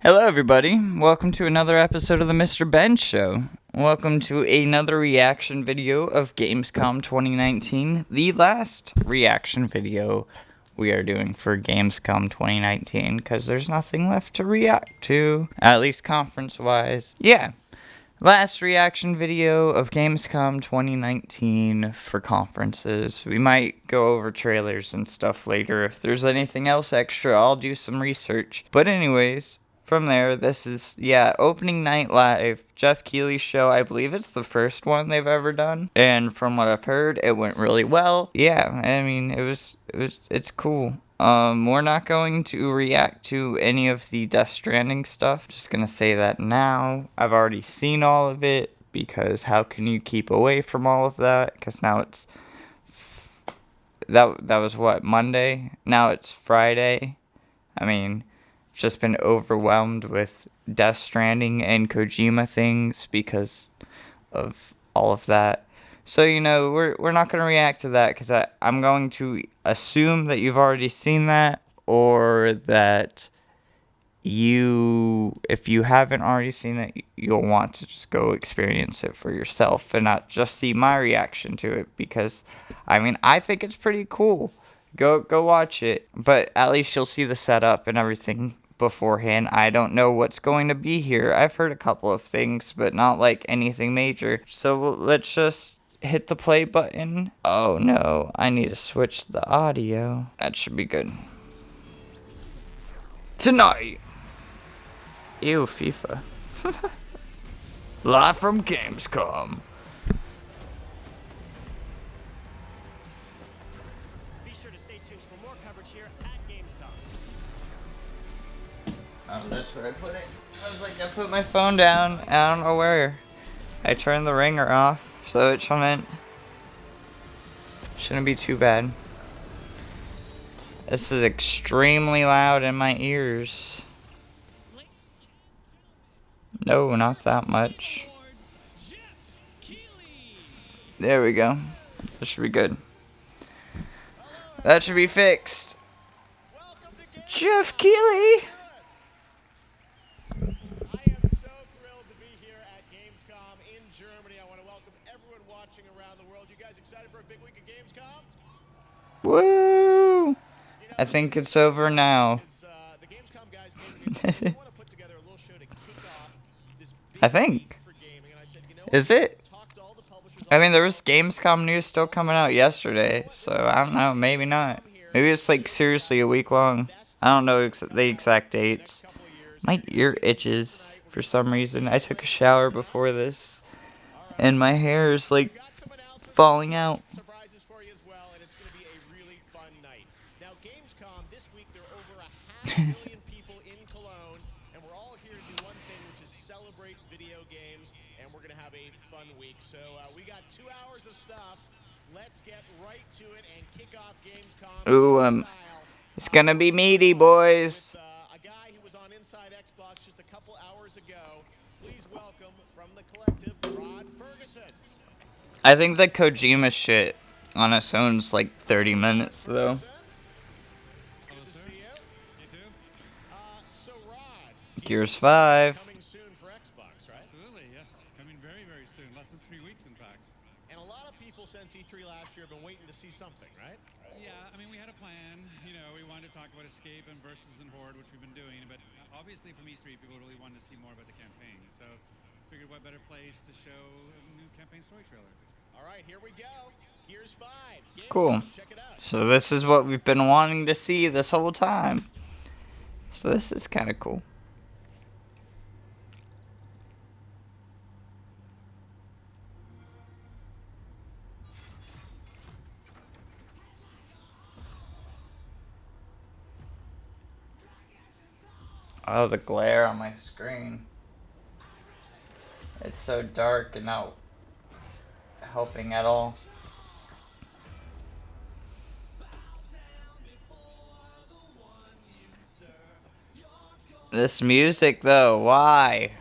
Hello, everybody. Welcome to another episode of the MrBenShow. Welcome to another reaction video of Gamescom 2019, the last reaction video we are doing for Gamescom 2019, because there's nothing left to react to, at least conference-wise. Yeah, last reaction video of Gamescom 2019 for conferences. We might go over trailers and stuff later. If there's anything else extra, I'll do some research. But anyways, from there, this is, opening night live, Jeff Keighley's show. I believe it's the first one they've ever done, and from what I've heard, it went really well. Yeah, I mean, it's cool. We're not going to react to any of the Death Stranding stuff. Just gonna say that now. I've already seen all of it, because how can you keep away from all of that? Because now it's, that was what, Monday? Now it's Friday. I mean, just been overwhelmed with Death Stranding and Kojima things because of all of that. So, we're not going to react to that because I'm going to assume that you've already seen that, or that if you haven't already seen it, you'll want to just go experience it for yourself and not just see my reaction to it, because, I think it's pretty cool. Go watch it, but at least you'll see the setup and everything beforehand. I don't know what's going to be here. I've heard a couple of things, but not like anything major. So let's just hit the play button. Oh no, I need to switch the audio. That should be good. Tonight. Ew, FIFA. Live from Gamescom. Be sure to stay tuned for more coverage here at Gamescom. Oh, that's where I put it. I was like, I put my phone down, and I don't know where. I turned the ringer off, so it shouldn't be too bad. This is extremely loud in my ears. No, not that much. There we go. This should be good. That should be fixed. Jeff Keighley! I am so thrilled to be here at Gamescom in Germany. I want to welcome everyone watching around the world. You guys excited for a big week at Gamescom? Woo! I think it's over now. The Gamescom guys came to me and said, we want to put together a little show to kick off this big I think. week for gaming. And I said, Is it? talk to all the publishers. There was Gamescom news still coming out yesterday, so I don't know, maybe not. Maybe it's like seriously a week long. I don't know the exact dates. My ear itches for some reason. I took a shower before this, and my hair is like falling out. Surprises for you as well, and it's going to be a really fun night. Now, Gamescom this week, there are over 500,000 people in Cologne, and we're all here to do one thing, which is celebrate video games, and we're going to have a fun week. So we got 2 hours of stuff. Let's get right to it and kick off Gamescom. Ooh, it's gonna be meaty, boys. A guy who was on Inside Xbox just a couple hours ago. Please welcome from the collective, Rod Ferguson. I think the Kojima shit on its own's like 30 minutes, though. Good to see you. You too. So Rod, Gears 5. coming soon for Xbox, right? Absolutely, yes. Coming very, very soon. Less than 3 weeks, in fact. And a lot of people since E3 last year have been waiting to see something, right? Yeah, we had a plan. We wanted to talk about Escape and Versus and Horde, which we've been doing. But obviously from E3, people really wanted to see more about the campaign. So figured what better place to show a new campaign story trailer. All right, here we go. Gears 5. Gamescom, Cool. Check it out. So this is what we've been wanting to see this whole time. So this is kind of cool. Oh, the glare on my screen. It's so dark and not helping at all. This music, though, why?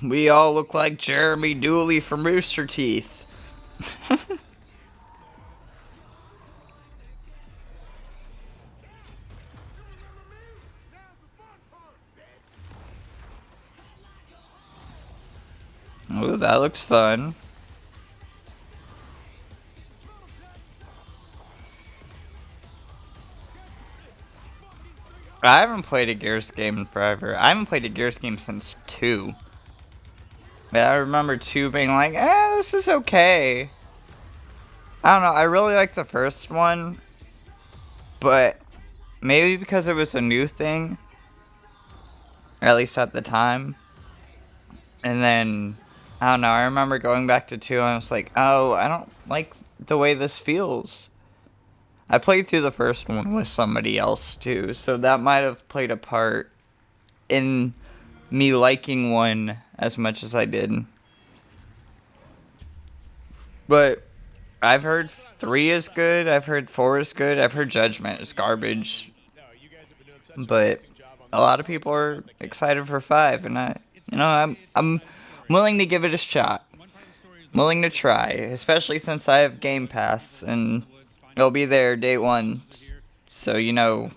We all look like Jeremy Dooley from Rooster Teeth. Ooh, that looks fun. I haven't played a Gears game in forever. I haven't played a Gears game since 2. Yeah, I remember 2 being like, this is okay. I don't know, I really liked the first one, but maybe because it was a new thing, at least at the time. And then, I don't know, I remember going back to 2 and I was like, oh, I don't like the way this feels. I played through the first one with somebody else too, so that might have played a part in me liking 1 as much as I did. But I've heard 3 is good, I've heard 4 is good, I've heard Judgment is garbage. But a lot of people are excited for 5, and I'm willing to give it a shot. I'm willing to try, especially since I have Game Pass and it'll be there day 1. So, you know,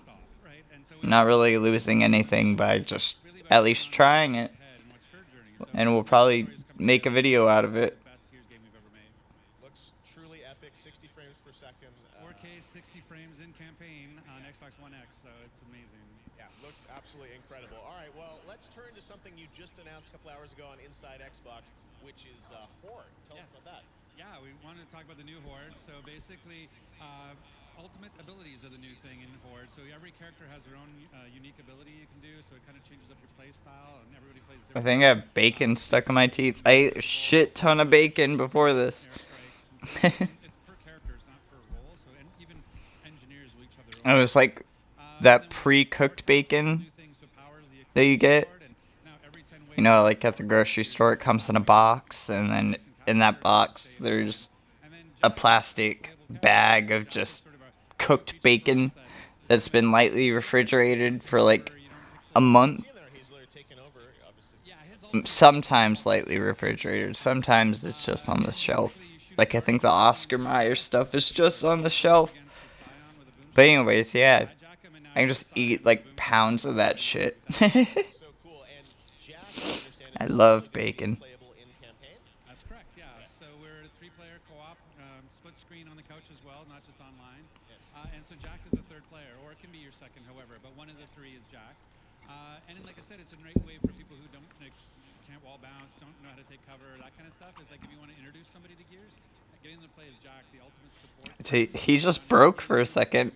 I'm not really losing anything by just at least trying it. And we'll probably make a video out of it. Looks truly epic, 60 frames per second. 4K 60 frames in campaign on Xbox One X, so it's amazing. Yeah, looks absolutely incredible. All right, well, let's turn to something you just announced a couple hours ago on Inside Xbox, which is Horde. Tell us about that. Yeah, we wanted to talk about the new Horde. So basically, ultimate abilities are the new thing in Horde. So every character has their own unique ability you can do, so it kind of changes up your play style, and everybody plays I different. think I have bacon stuck in my teeth. I ate a shit ton of bacon before this. It's per character, it's not per role. So even engineers will each have their I own. was like that pre-cooked bacon that you get. You know, like at the grocery store, it comes in a box, and then in that box, there's a plastic bag of just cooked bacon that's been lightly refrigerated for like a month. Sometimes lightly refrigerated, sometimes it's just on the shelf. Like, I think the Oscar Mayer stuff is just on the shelf. But anyways, yeah, I can just eat like pounds of that shit. I love bacon. That's correct, yeah. So we're a 3-player co-op, split screen on the couch as well, not just online. And so Jack is the 3rd player, or it can be your second, however, but one of the 3 is Jack. And then, like I said, it's a great way for people who can't wall bounce, don't know how to take cover, that kind of stuff. It's like if you want to introduce somebody to Gears, getting them to play as Jack, the ultimate support. He just broke for a second.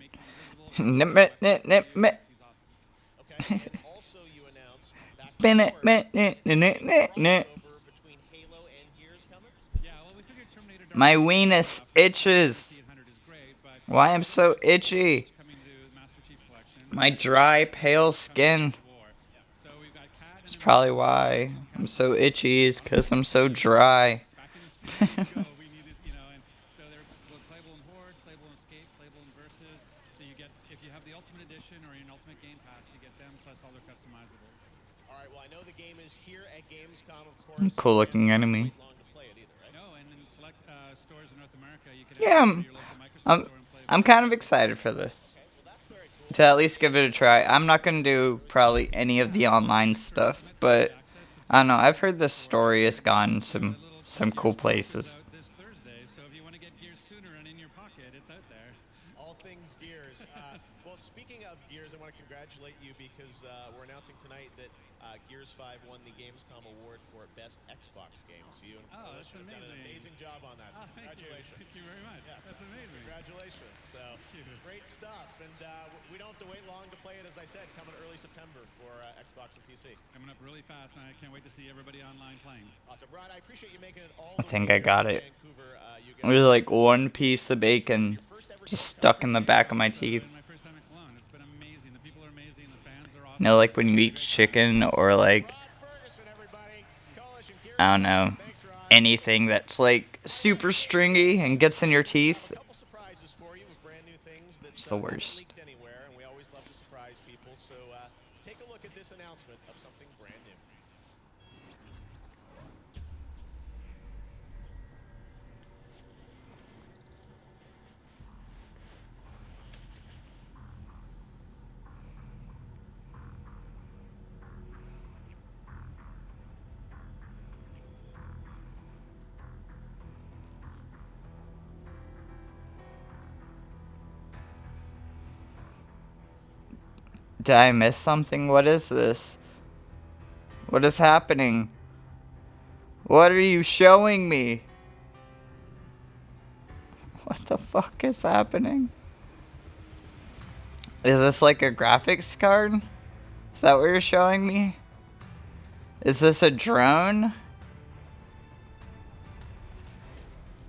Okay, and also you announced back between Halo and Gears coming? Yeah, well, we figured Terminator Dark My weenus itches. 800 is great, but Why I'm so itchy? coming to the Master Chief Collection. My dry, pale skin. So we've got Cat That's probably why I'm so itchy, is because I'm so dry. back in the studio. We need this, and so they're playable in Horde, playable in Escape, playable in Versus. So you get, if you have the Ultimate Edition or an Ultimate Game Pass, you get them plus all their customizables. All right, well, I know the game is here at Gamescom, of course. Cool looking enemy. Long to play it either, right? No, and in select stores in North America, you can Yeah, go to your local Microsoft store and play. I'm kind of excited for this. To at least give it a try. I'm not going to do probably any of the online stuff, but I don't know. I've heard the story has gone some cool places. This Thursday, so if you want to get Gears sooner and in your pocket, it's out there. All things Gears. Well, speaking of Gears, I want to congratulate you because we're announcing tonight that Gears 5 won the Gamescom award for Best Xbox Game. So you and That's Coalition have done an amazing. amazing job on that. So congratulations. Thank you very much. Yes. That's amazing. Congratulations. So great stuff. And we don't have to wait long to play it, as I said, coming early September for Xbox and PC. Coming up really fast, and I can't wait to see everybody online playing. Awesome. Rod, I appreciate you making it all I the think I way got here it. to Vancouver. There's like one piece of bacon just stuck in the back of my teeth. My first time in Cologne. It's been amazing. The people are amazing. The fans are awesome. You know, like when you eat chicken or like, I don't know, anything that's like super stringy and gets in your teeth. Couple surprises for you with brand new things that It's the haven't worst. leaked anywhere, and we always love to surprise people. So take a look at this announcement of something brand new. Did I miss something? What is this? What is happening? What are you showing me? What the fuck is happening? Is this like a graphics card? Is that what you're showing me? Is this a drone?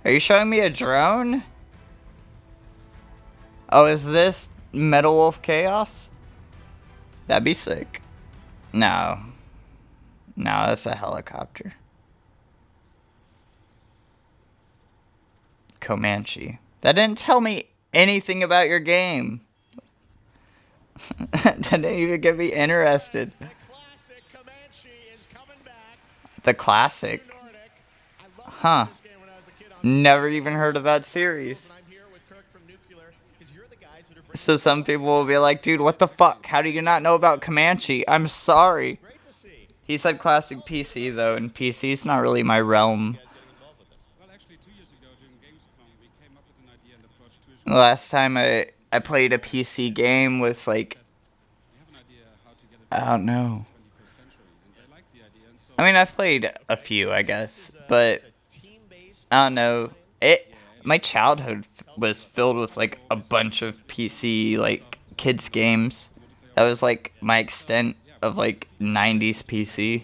Are you showing me a drone? Oh, is this Metal Wolf Chaos? That'd be sick. No. No, that's a helicopter. Comanche. That didn't tell me anything about your game. That didn't even get me interested. The classic Comanche is coming back. The classic. Nordic. I loved Huh. this game when I was a kid on Never even heard of that series. and I'm here with Kirk from Nuclear because you're the guys that are bringing So some people will be like, dude, what the fuck? How do you not know about Comanche? I'm sorry. great to see. He said classic PC though, and PC's not really my realm. Well, actually, 2 years ago during Gamescom, we came up with an idea and approach to it. The last time I played a PC game was like, We have an idea how to get it I don't know. 21st century, and they like the idea, and so I mean, I've played a few, I guess, but I don't know. My childhood was filled with like a bunch of PC like kids games. That was like my extent of like 90s PC.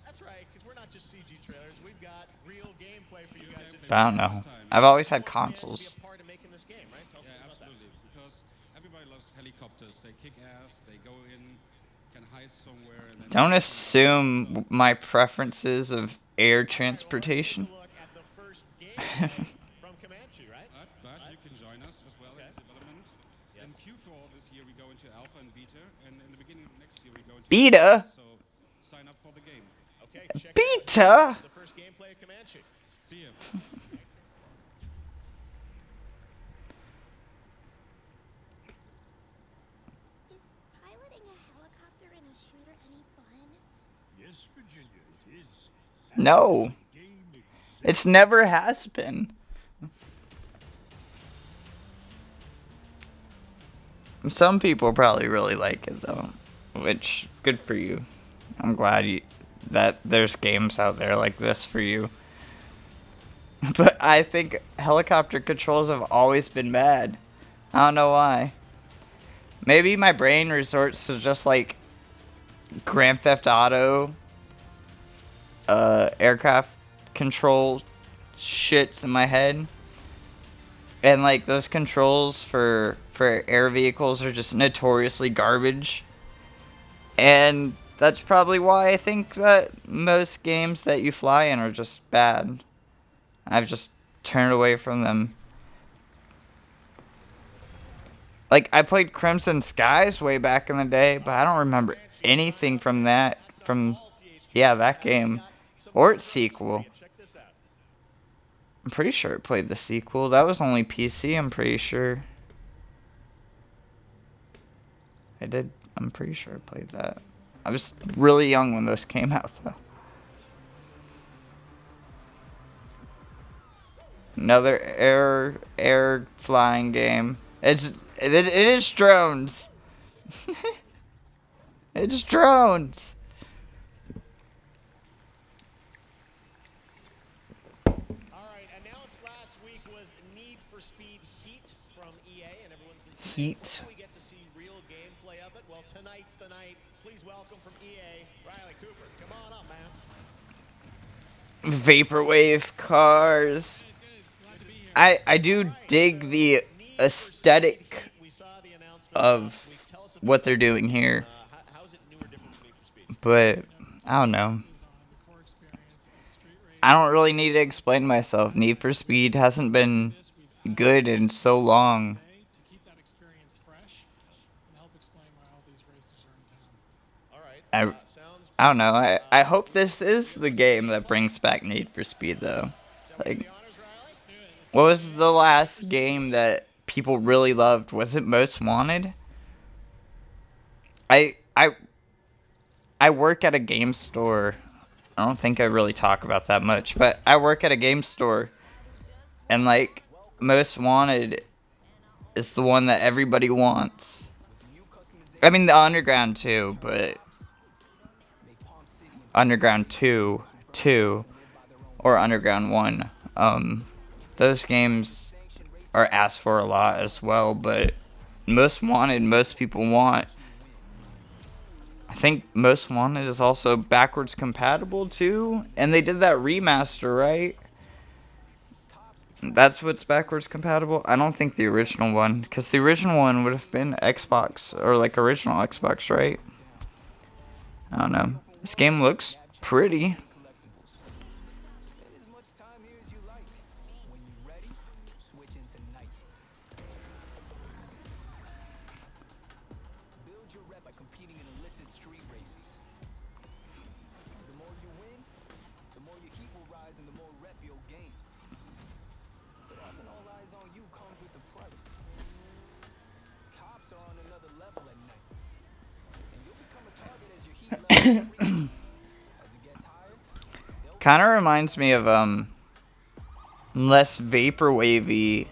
That's right, because we're not just CG trailers. We've got real gameplay for you guys to But I don't know. I've always had consoles. be a part of making this game, right? Tell us yeah, about that. absolutely, because everybody loves helicopters. They kick ass. They go in, can hide somewhere, and then Don't assume my preferences of air transportation. Look at the first gameplay from Comanche, right? But you can join us as well in development. In Q4 this year, we go into alpha and beta, and in the beginning of next year, we go into Beta? So sign up for the game. Okay, check it out. Beta? The first gameplay of Comanche. See you. Is piloting a helicopter in a shooter any fun? Yes, Virginia, it is. No. Game It's never has been. Some people probably really like it though, which good for you. I'm glad that there's games out there like this for you. But I think helicopter controls have always been bad. I don't know why. Maybe my brain resorts to just like Grand Theft Auto aircraft control shits in my head. And like those controls for air vehicles are just notoriously garbage. And that's probably why I think that most games that you fly in are just bad. I've just turned away from them. Like I played Crimson Skies way back in the day, but I don't remember anything from that that game or its sequel. Check this out. I'm pretty sure it played the sequel. That was only PC, I'm pretty sure. I'm pretty sure I played that. I was really young when those came out, though. Another air flying game. It is drones. It's drones. All right, announced last week was Need for Speed Heat from EA, and everyone's been saying, Heat. when do we get to see real gameplay of it? Well, tonight's the night. Please welcome from EA, Riley Cooper. Come on up, man. Vaporwave cars. I do dig the aesthetic We saw the announcement of last week. Tell us what they're doing here, how is it new or different from Need for Speed? but I don't know. I don't really need to explain myself. Need for Speed hasn't been good in so long. To keep that experience fresh and help explain why all these races are in town. All right. I Sounds I don't know. I hope this is the game that brings back Need for Speed though. Like, the honors, Riley. what was the last game that people really loved? Was it Most Wanted? I work at a game store. I don't think I really talk about that much, but I work at a game store, and like Most Wanted is the one that everybody wants. I mean, the Underground too, but Underground 2, or Underground 1. Those games are asked for a lot as well, but Most Wanted, most people want. I think Most Wanted is also backwards compatible too, and they did that remaster, right? That's what's backwards compatible? I don't think the original one, because the original one would have been Xbox, or like original Xbox, right? I don't know. This game looks pretty. Kind of reminds me of less vaporwavy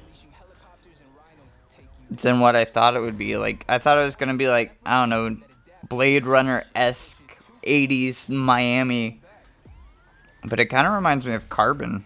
than what I thought it would be. Like, I thought it was gonna be like, I don't know, Blade Runner-esque 80s Miami, but it kind of reminds me of Carbon.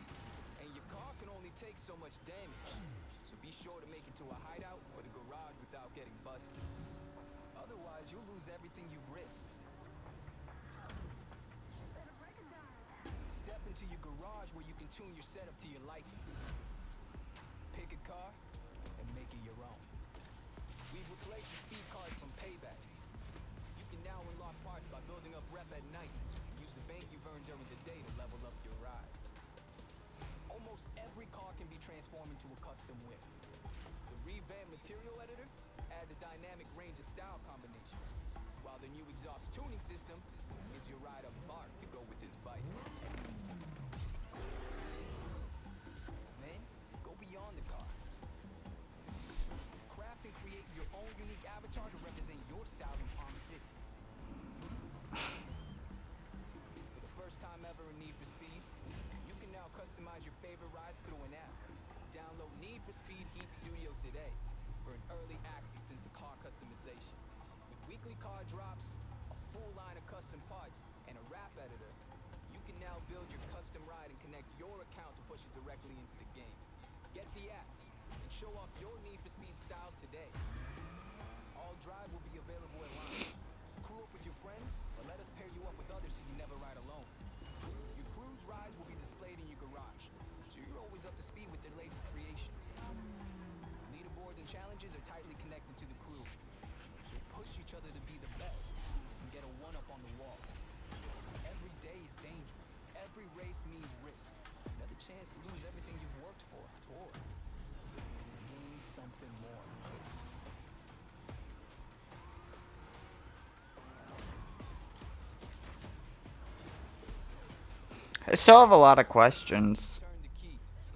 I still have a lot of questions.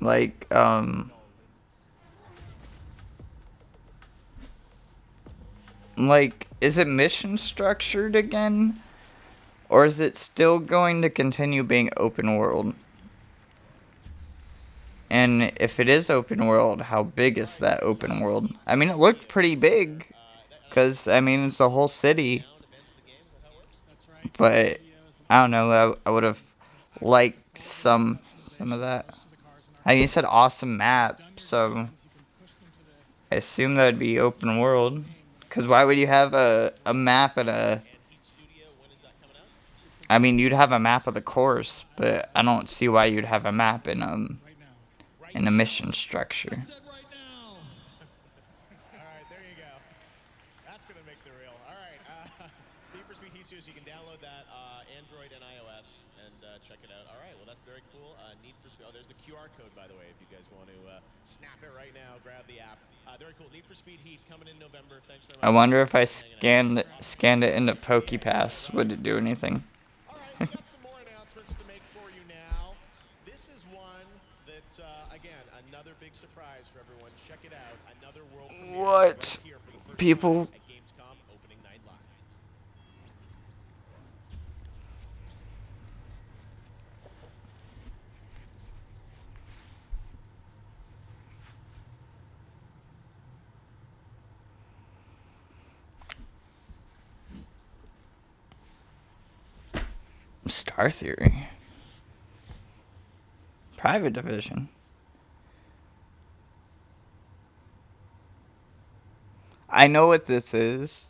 Like, is it mission structured again? Or is it still going to continue being open world? And if it is open world, how big is that open world? I mean, it looked pretty big. Because, I mean, it's a whole city. But, I don't know, I would have liked some of that. I mean, you said awesome map, so I assume that would be open world. Because why would you have a map and a... I mean, you'd have a map of the course, but I don't see why you'd have a map in a mission structure. Alright, there you go. That's going to make the reel. Alright, Need for Speed Heat Studios, you can download that Android and iOS and check it out. Alright, well that's very cool. Need for Speed, oh there's the QR code by the way if you guys want to snap it right now, grab the app. Very cool. Need for Speed Heat coming in November. Thanks very much. I wonder if I scanned it into PokePass, would it do anything? Alright, we got some more announcements to make for you now. This is one that, again, another big surprise for everyone. Check it out. Another world premiere What? right here for the first People... time at Gamescom opening night live. Star Theory. Private Division. I know what this is.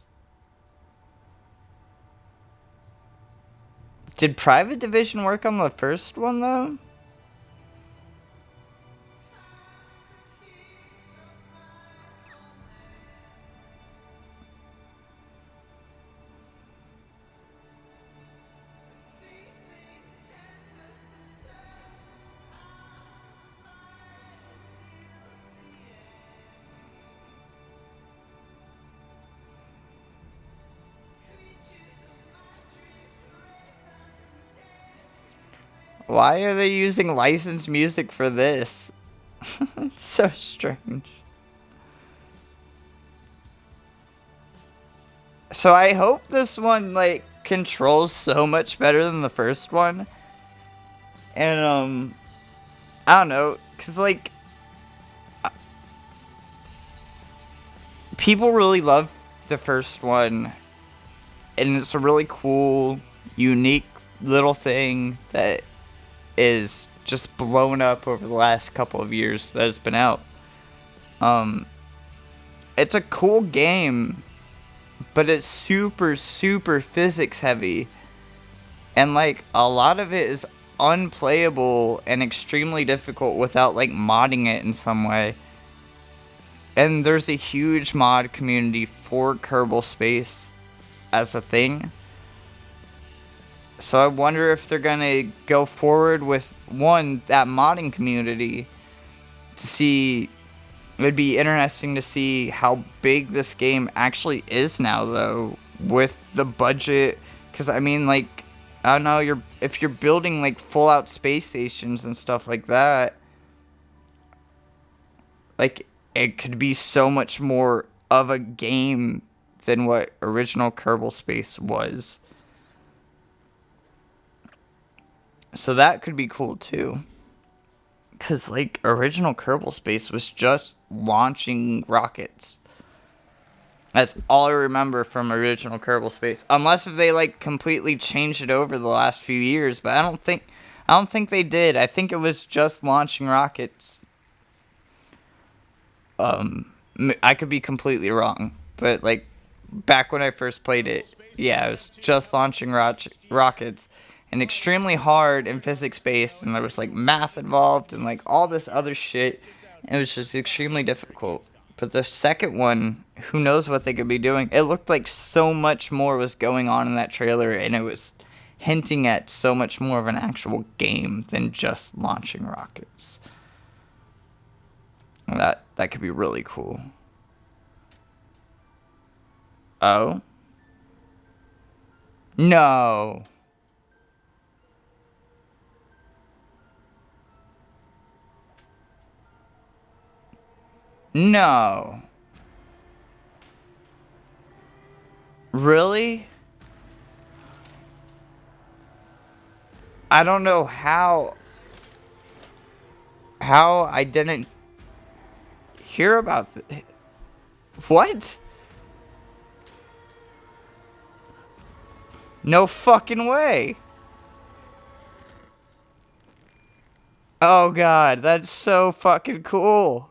Did Private Division work on the first one, though? Why are they using licensed music for this? It's so strange. So I hope this one, like, controls so much better than the first one. And, I don't know, because, like, people really love the first one. And it's a really cool, unique little thing that is just blown up over the last couple of years that it's been out. It's a cool game, but it's super, super physics heavy. And, like, a lot of it is unplayable and extremely difficult without, like, modding it in some way. And there's a huge mod community for Kerbal Space as a thing. So I wonder if they're going to go forward with, one, that modding community to see. It would be interesting to see how big this game actually is now, though, with the budget. Because, I mean, like, I don't know, if you're building, like, full-out space stations and stuff like that, like, it could be so much more of a game than what original Kerbal Space was. So that could be cool, too. Because, like, original Kerbal Space was just launching rockets. That's all I remember from original Kerbal Space. Unless if they, like, completely changed it over the last few years. But I don't think they did. I think it was just launching rockets. I could be completely wrong. But, like, back when I first played it, yeah, it was just launching rockets. And extremely hard and physics-based, and there was, like, math involved, and, like, all this other shit. It was just extremely difficult. But the second one, who knows what they could be doing. It looked like so much more was going on in that trailer, and it was hinting at so much more of an actual game than just launching rockets. And that could be really cool. Oh? No. No. Really? I don't know how I didn't hear about this. What? No fucking way. Oh god, that's so fucking cool.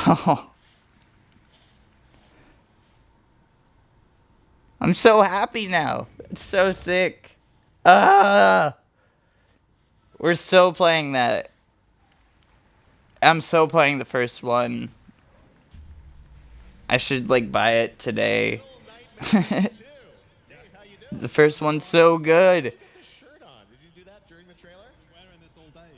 Oh. I'm so happy now. It's so sick. We're so playing that. I'm so playing the first one. I should, like, buy it today. The first one's so good. Get this shirt on. Did you do that during the trailer? Wearing this all day.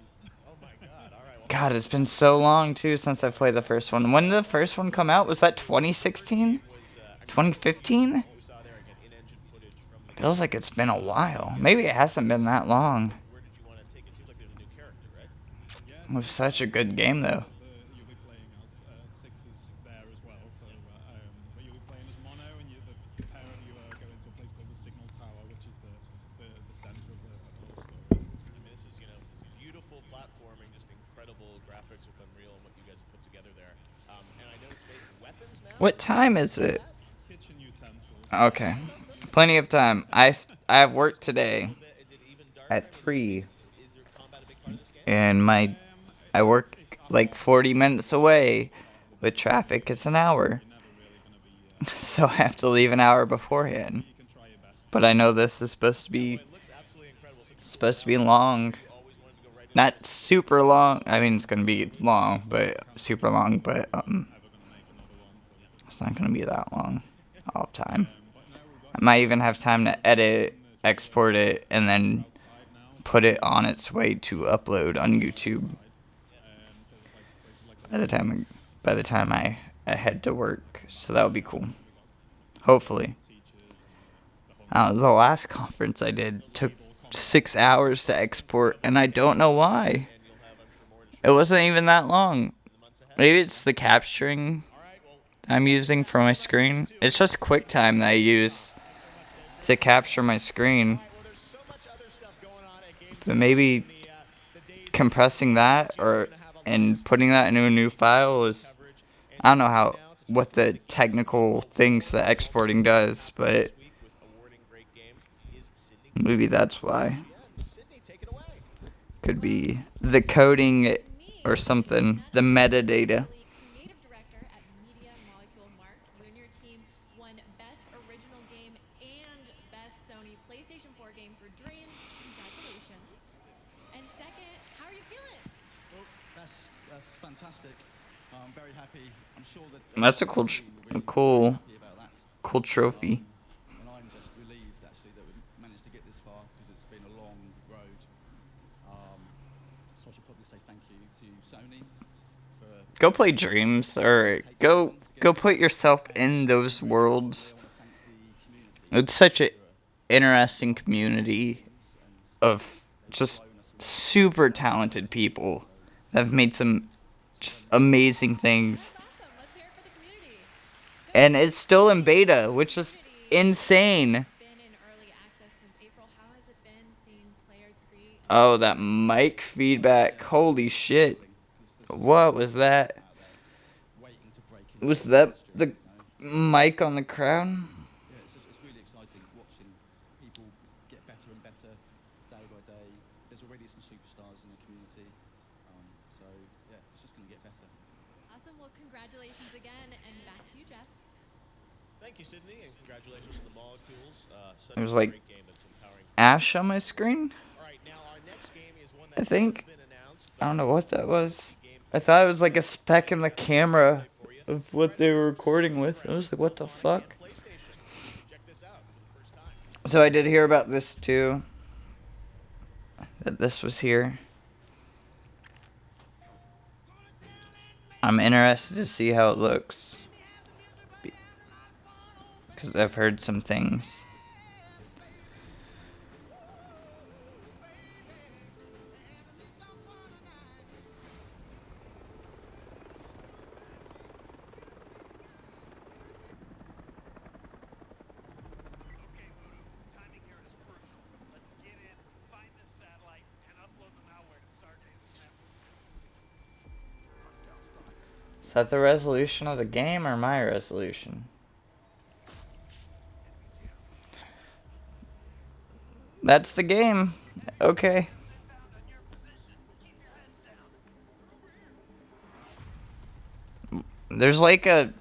Oh my god. All right. Well, God, it's been so long, too, since I played the first one. When did the first one come out? Was that 2016? 2015? what we saw there again, in-engine footage from the Feels like it's been a while. Maybe it hasn't been that long. where did you want to take it? Seems like there's a new character, right? Yeah, It was such a good game, though. you'll be playing as Sixes there as well. So, but you'll be playing as Mono, and the pair of you go into a place called the Signal Tower, which is the center of the whole story. I mean, this is, beautiful platforming, just incredible graphics with Unreal and what you guys have put together there. And I noticed weapons now. What time is it? Kitchen utensils. Okay. Those Plenty of time. I have work today at 3. And I work like 40 minutes away. With traffic, it's an hour. So I have to leave an hour beforehand. But I know this is supposed to be long. Not super long. I mean, it's gonna be long, but super long. But it's not gonna be that long. All the time. I might even have time to edit, export it, and then put it on its way to upload on YouTube. By the time I head to work, so that would be cool. Hopefully. The last conference I did took 6 hours to export, and I don't know why. It wasn't even that long. Maybe it's the capturing I'm using for my screen. It's just QuickTime that I use to capture my screen. But maybe compressing that and putting that into a new file is, I don't know what the technical things that exporting does, but maybe that's why. Could be the coding or something, the metadata. Creative director at Media Molecule Mark, you and your team won Best Original Game and Best Sony PlayStation 4 Game for Dreams. Congratulations. And second, how are you feeling? Well, that's fantastic. I'm very happy. I'm sure that That's a cool trophy. And I'm just relieved actually that we managed to get this far because it's been a long road. So I should probably say thank you to Sony for Go play Dreams, or go put yourself in those worlds. It's such an interesting community of just super talented people that have made some just amazing things. Awesome. Let's hear it for the community. And it's still in beta, which is insane. Been in early access since April. How has it been seeing players create? Oh, that mic feedback. Holy shit. What was that? waiting to break into Was that the mic on the crowd? Yeah, it's really exciting watching people get better and better day by day. There's already some superstars in the community. So yeah, it's just going to get better. Awesome. Well, congratulations again, and back to you, Jeff. Thank you, Sydney, and congratulations to the Molecules. Such It was a like great game that's empowering. Ash on my screen? All right, now our next game is one I that think. has been announced. I don't know what that was. I thought it was like a speck in the camera of what they were recording with. I was like, what the fuck? PlayStation. Check this out for the first time. So I did hear about this too. That this was here. I'm interested to see how it looks. Because I've heard some things. Okay, Voodoo. Timing here is crucial. Let's get in, find this satellite, and upload the malware to Stargaze's network. Hostile spotted. Is that the resolution of the game or my resolution? That's the game. Okay. There's like a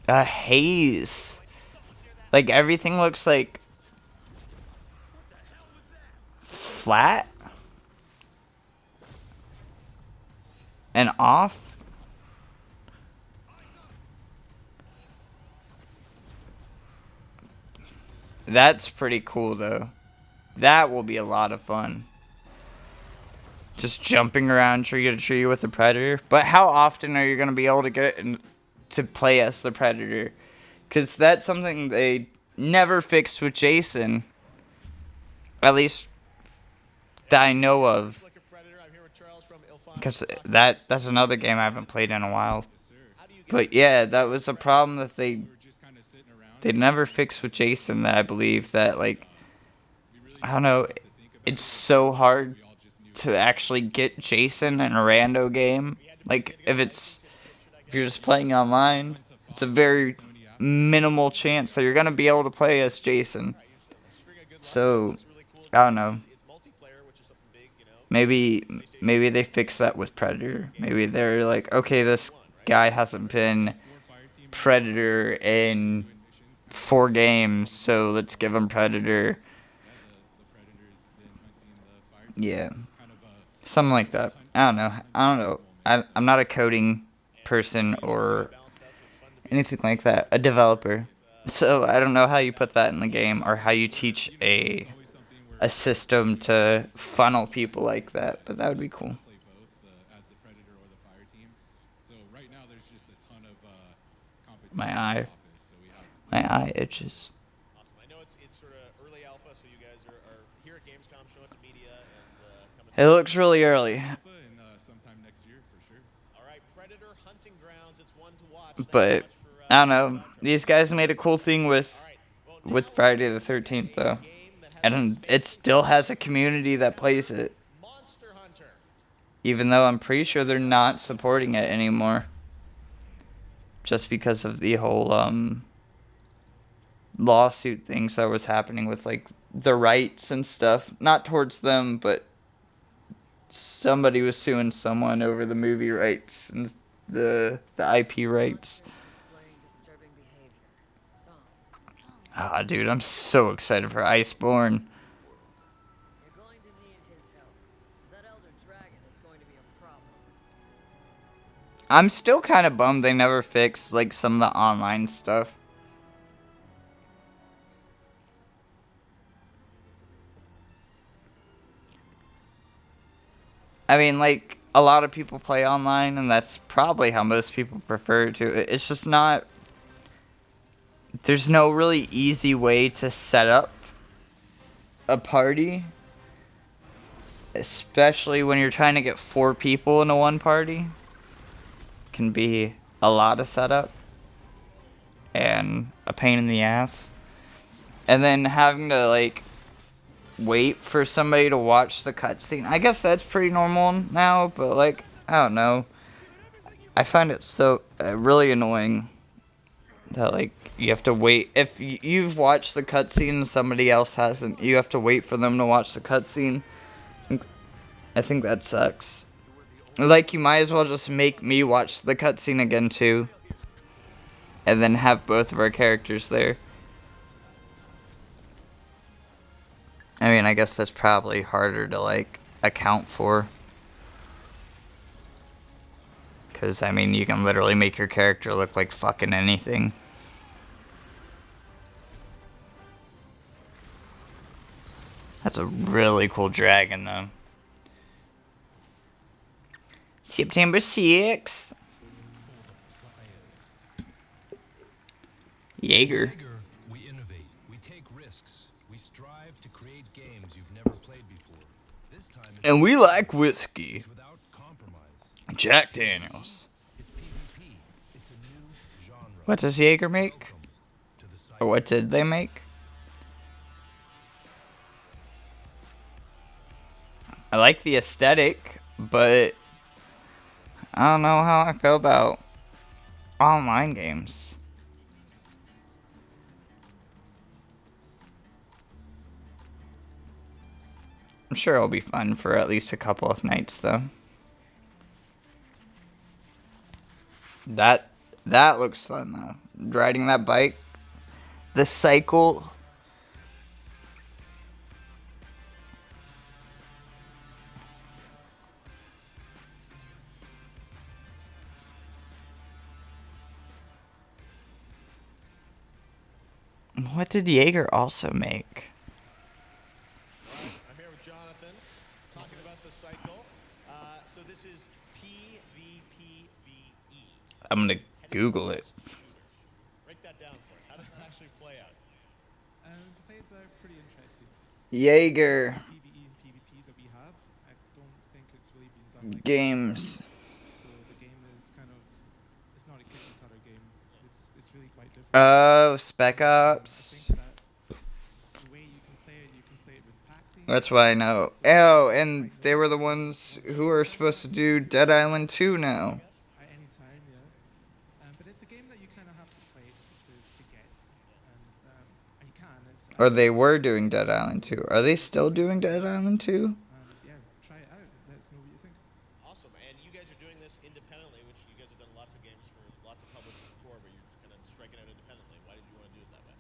haze. Like everything looks like flat and off. That's pretty cool though. That will be a lot of fun. Just jumping around tree to tree with the predator. But how often are you going to be able to get to play as the predator? Because that's something they never fixed with Jason. At least that I know of. Like a predator, I'm here with Charles from Ilfan. Because that's another game I haven't played in a while. But yeah, that was a problem that they never fixed with Jason, that I believe that, like, I don't know, it's so hard to actually get Jason in a rando game. Like, if you're just playing online, it's a very minimal chance that you're gonna be able to play as Jason. So I don't know. Maybe they fix that with Predator. Maybe they're like, okay, this guy hasn't been Predator in 4 games, so let's give him Predator. Yeah, something like that. I don't know. I'm not a coding person or anything like that. A developer. So I don't know how you put that in the game or how you teach a system to funnel people like that, but that would be cool. My eye itches. Awesome. I know it's sort of early alpha, so you guys are here at Gamescom showing up to media and coming. It looks really early. Sometime next year for sure. All right, Predator Hunting Grounds. It's one to watch. But I don't know. These guys made a cool thing with Friday the 13th though, and it still has a community that plays it. Monster Hunter. Even though I'm pretty sure they're not supporting it anymore, just because of the whole lawsuit things that was happening with like the rights and stuff. Not towards them, but somebody was suing someone over the movie rights and the IP rights. Ah, dude, I'm so excited for Iceborne. You're going to need his help. That elder dragon is going to be a problem. I'm still kind of bummed they never fixed like some of the online stuff. I mean, like, a lot of people play online, and that's probably how most people prefer to. It's just not... There's no really easy way to set up a party. Especially when you're trying to get 4 people into one party. Can be a lot of setup. And a pain in the ass. And then having to, like... wait for somebody to watch the cutscene. I guess that's pretty normal now, but like, I don't know. I find it so really annoying that like you have to wait. If you've watched the cutscene and somebody else hasn't, you have to wait for them to watch the cutscene. I think that sucks. Like, you might as well just make me watch the cutscene again too, and then have both of our characters there. I mean, I guess that's probably harder to, like, account for. Because, I mean, you can literally make your character look like fucking anything. That's a really cool dragon, though. September 6th. Jaeger. We innovate, we take risks, we strive to create games you've never played before. This time And we like whiskey. it's without compromise. Jack Daniels. It's PvP. It's a new genre. What does Jaeger make? Welcome to the site. Or what did they make? I like the aesthetic, but I don't know how I feel about online games. I'm sure it'll be fun for at least a couple of nights, though. That looks fun, though. Riding that bike, the cycle. What did Jaeger also make? I'm here with Jonathan, talking about the cycle. So this is PvPvE. I'm gonna Google it. Break that down for us. How does that actually play out? The plays are pretty interesting. Jaeger PvE and PvP that we have, I don't think it's really been done like games. So the game is kind of, it's not a cookie cutter game. It's really quite different. Oh, Spec Ops. I think that the way you can play it with packing. That's why I know. Oh, and they were the ones who are supposed to do Dead Island 2 now. At any time, yeah. But it's a game that you kind of have to play to Or they were doing Dead Island 2. Are they still doing Dead Island 2? And yeah, try it out. Let us know what you think. Awesome. And you guys are doing this independently, which you guys have done lots of games for lots of publishers before, but you're kind of striking out independently. Why did you want to do it that way?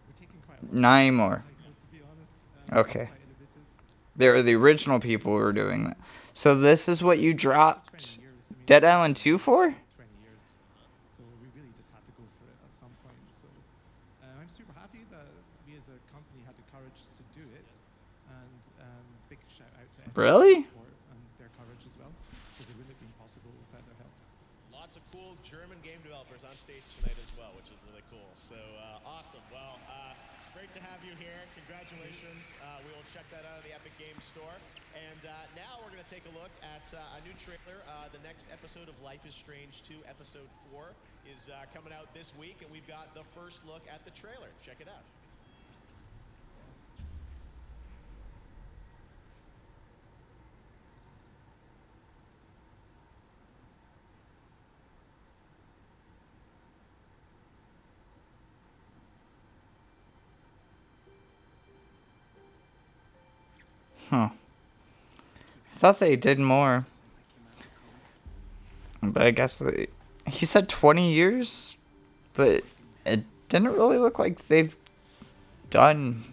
We're taking quite a lot Not of anymore. cycle, to be honest. Okay. It's quite innovative. They were the original people who were doing that. So this is what you dropped 20 years. I mean, Dead Island 2 for? 20 years. So we really just had to go for it at some point. So I'm super happy that we as a company had the courage to do it. And big shout out to everyone Really? for support and their courage as well, because it wouldn't have been possible without their help. Lots of cool German game developers on stage tonight as well, which is really cool. So awesome. Well, great to have you here. Congratulations. We will check that out at the Epic Games Store. And now we're going to take a look at a new trailer. The next episode of Life is Strange 2, Episode 4, is coming out this week. And we've got the first look at the trailer. Check it out. Huh. I thought they did more. But I guess he said 20 years? But it didn't really look like they've done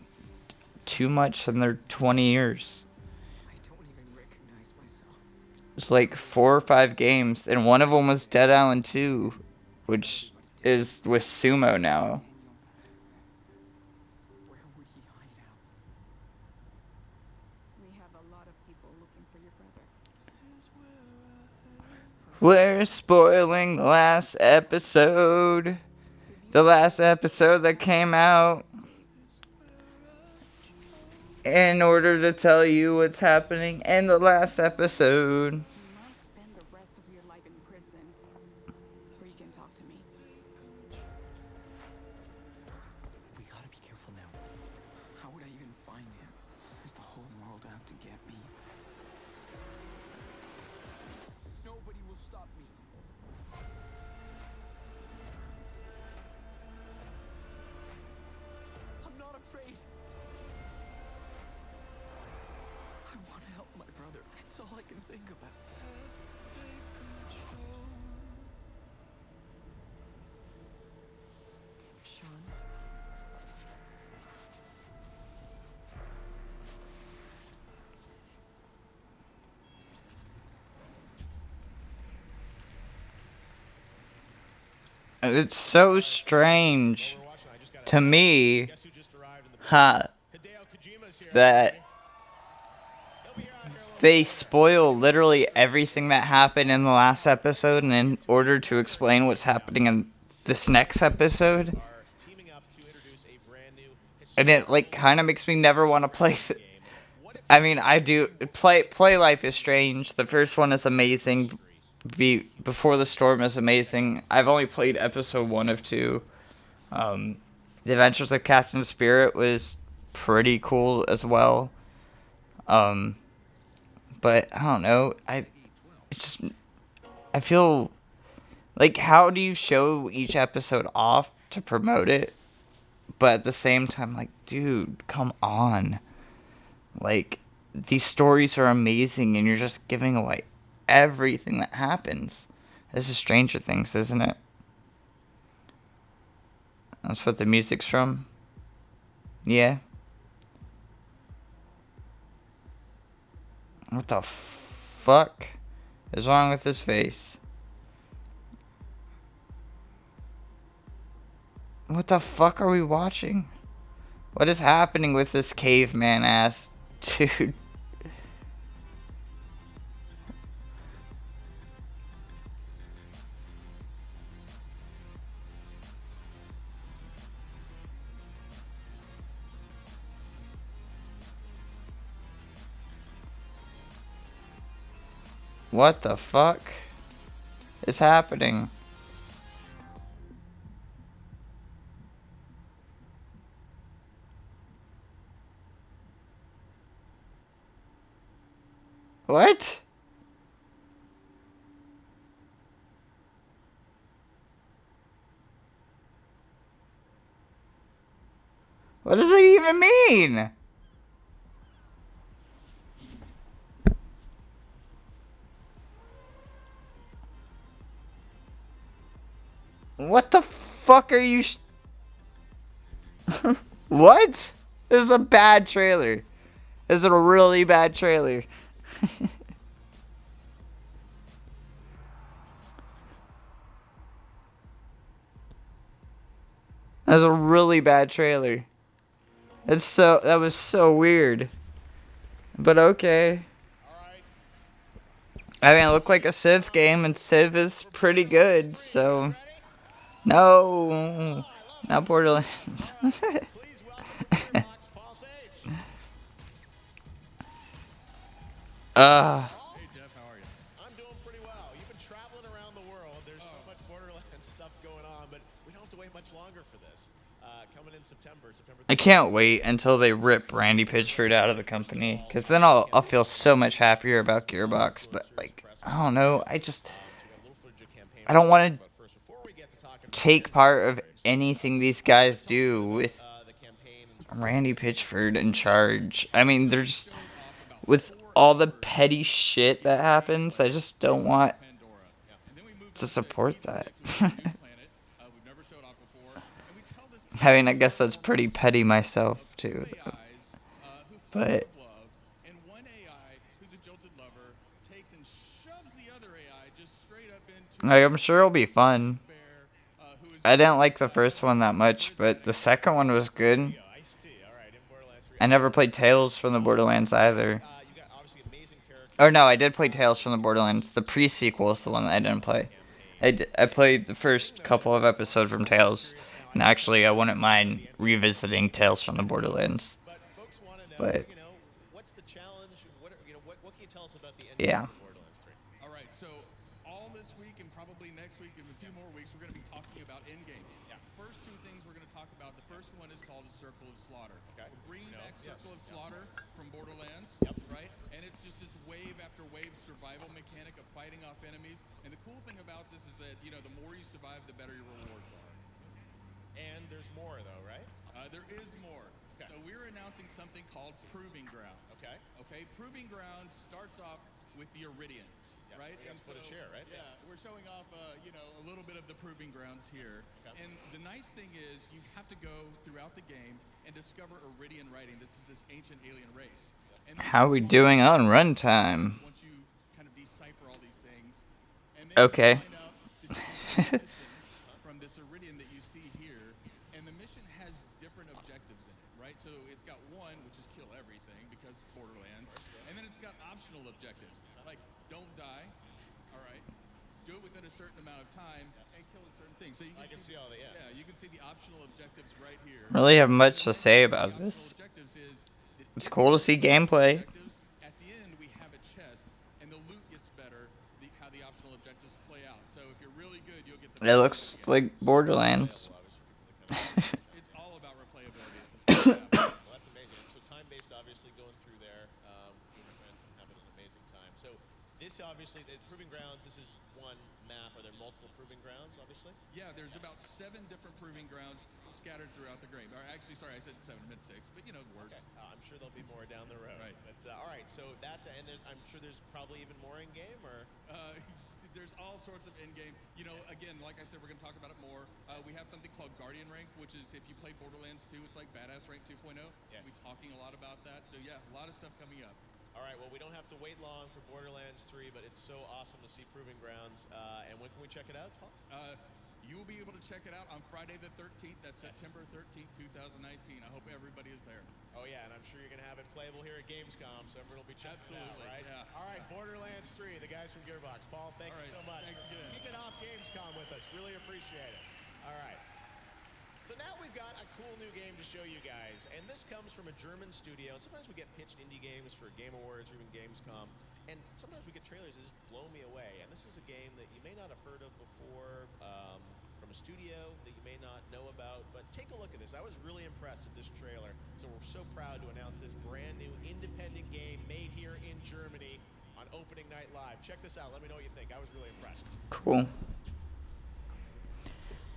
too much in their 20 years. I don't even recognize myself. It's like 4 or 5 games, and one of them was Dead Island 2, which is with Sumo now. Where would he hide out? We have a lot of people looking for your brother. We're spoiling the last episode. The last episode that came out. In order to tell you what's happening in the last episode. You might spend the rest of your life in prison, or you can talk to me. We gotta be careful now. How would I even find him? Is the whole world out to get me? Nobody will stop me. I'm not afraid. I want to help my brother. It's all I can think about. Sean? It's so strange to me, Guess who just arrived in the huh, Hideo Kojima's here. that He'll be here out here a little they spoil literally everything that happened in the last episode, and in order to explain what's happening in this next episode, are teaming up to introduce a brand new and it like kind of makes me never want to play. I mean, I do play Life is Strange. The first one is amazing. Before the Storm is amazing. I've only played episode 1 of 2. The Adventures of Captain Spirit was pretty cool as well. But I don't know. I feel like, how do you show each episode off to promote it? But at the same time, like, dude, come on. Like, these stories are amazing, and you're just giving away everything that happens. This is Stranger Things, isn't it? That's what the music's from. Yeah. What the fuck is wrong with his face? What the fuck are we watching? What is happening with this caveman ass dude? What the fuck is happening? What? even mean? What the fuck are you? What? This is a bad trailer. This is a really bad trailer. That's a really bad trailer. That was so weird. But okay. I mean, it looked like a Civ game, and Civ is pretty good, so... No! Not Borderlands. Hey Jeff, how are you? I'm doing pretty well. You've been traveling around the world. There's so much Borderlands stuff going on, but we don't have to wait much longer for this. Coming in September. I can't wait until they rip Randy Pitchford out of the company, because then I'll feel so much happier about Gearbox. But like, I don't know. I don't want to take part of anything these guys do with Randy Pitchford in charge. I mean, there's with all the petty shit that happens, I just don't want to support that. I mean, I guess that's pretty petty myself, too. But... like, I'm sure it'll be fun. I didn't like the first one that much, but the second one was good. I never played Tales from the Borderlands either. Or no, I did play Tales from the Borderlands. The pre-sequel is the one that I didn't play. I played the first couple of episodes from Tales. And actually, I wouldn't mind revisiting Tales from the Borderlands. But... yeah. Alright, so all this week and probably next week and a few more weeks, we're going to be talking about endgame. First two things we're going to talk about. The first one is called Circle of Slaughter. We're bringing back Circle of Slaughter from Borderlands, right? And it's just this wave after wave survival mechanic of fighting off enemies. And the cool thing about this is that, you know, the more you survive, the better your rewards are. And there's more, though, right? There is more. So we're announcing something called Proving Grounds. Okay. Proving Grounds starts off with the Iridians, right? We got some footage here, right? Yeah, we're showing off, you know, a little bit of the Proving Grounds here. And the nice thing is you have to go throughout the game and discover Iridian writing. This is this ancient alien race. And how are we doing on runtime? Once you kind of decipher all these things, and then okay. you find out the from this Iridian that you see here, and the mission has different objectives in it, right? So it's got one, which is kill everything, because Borderlands, and then it's got optional objectives, like don't die, all right, do it within a certain amount of time, and kill a certain thing. So you can see all the, you can see the optional objectives right here. Really have much to say about this. It's cool to see gameplay. At the end, we have a chest, and the loot gets better. How the optional objectives play out. So if you're really good, you'll get the. It looks like Borderlands. It's all about replayability at this point. Well, that's amazing. So time-based, obviously, going through there, with my friends and having an amazing time. So this, obviously, the Proving Grounds, this is one map. Are there multiple Proving Grounds, obviously? Yeah, there's about 7 different Proving Grounds scattered throughout the game. Or actually, sorry, I said 7, meant 6, but you know the words. I'm sure there'll be more down the road. Right. But, all right, so that's, and I'm sure there's probably even more in-game, or? There's all sorts of in-game. You know, again, like I said, we're going to talk about it more. We have something called Guardian Rank, which is if you play Borderlands 2, it's like Badass Rank 2.0. Yeah. We'll be talking a lot about that. So, yeah, a lot of stuff coming up. All right, well, we don't have to wait long for Borderlands 3, but it's so awesome to see Proving Grounds. And when can we check it out, Paul? You will be able to check it out on Friday the 13th. That's September 13th, 2019. I hope everybody is there. Oh, yeah, and I'm sure you're going to have it playable here at Gamescom, so everyone will be checking it out, right? Yeah. All right, Borderlands 3, the guys from Gearbox. Paul, thank you so much. Thanks again. Kicking off Gamescom with us. Really appreciate it. All right. So now we've got a cool new game to show you guys, and this comes from a German studio, and sometimes we get pitched indie games for Game Awards or even Gamescom, and sometimes we get trailers that just blow me away, and this is a game that you may not have heard of before, from a studio that you may not know about, but take a look at this. I was really impressed with this trailer, so we're so proud to announce this brand new independent game made here in Germany on opening night live. Check this out. Let me know what you think. I was really impressed. Cool.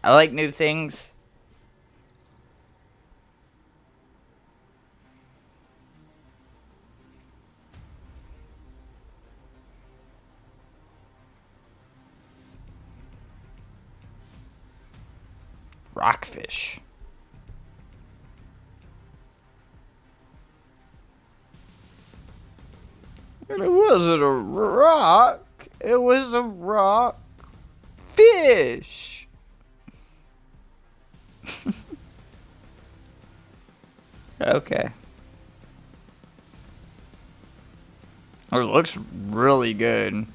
I like new things. Rockfish. And it wasn't a rock. It was a rock fish. Okay. Oh, it looks really good.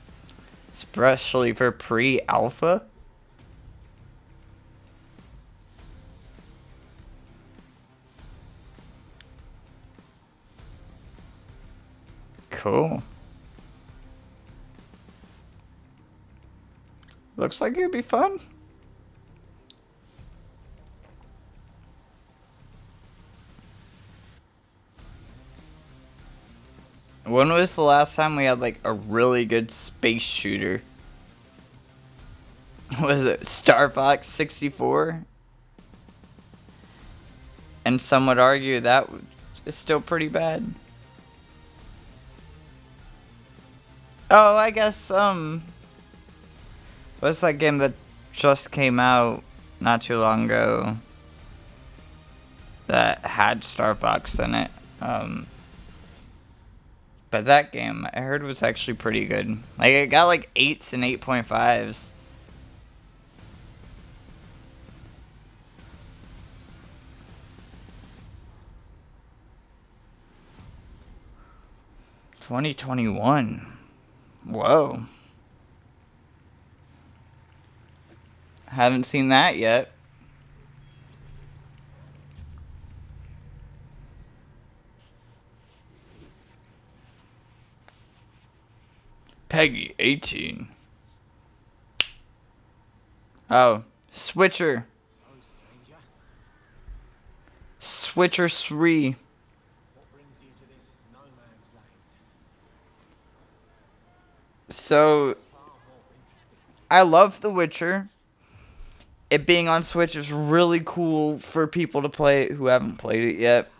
Especially for pre-alpha. Cool. Looks like it'd be fun. When was the last time we had like a really good space shooter? Was it Star Fox 64? And some would argue that is still pretty bad. Oh, I guess, what's that game that just came out not too long ago that had Star Fox in it? But that game, I heard, was actually pretty good. Like, it got like 8s and 8.5s. $2021. Whoa. Haven't seen that yet. Peggy 18. Oh, Switcher. Switcher 3. So, I love The Witcher. It being on Switch is really cool for people to play it who haven't played it yet.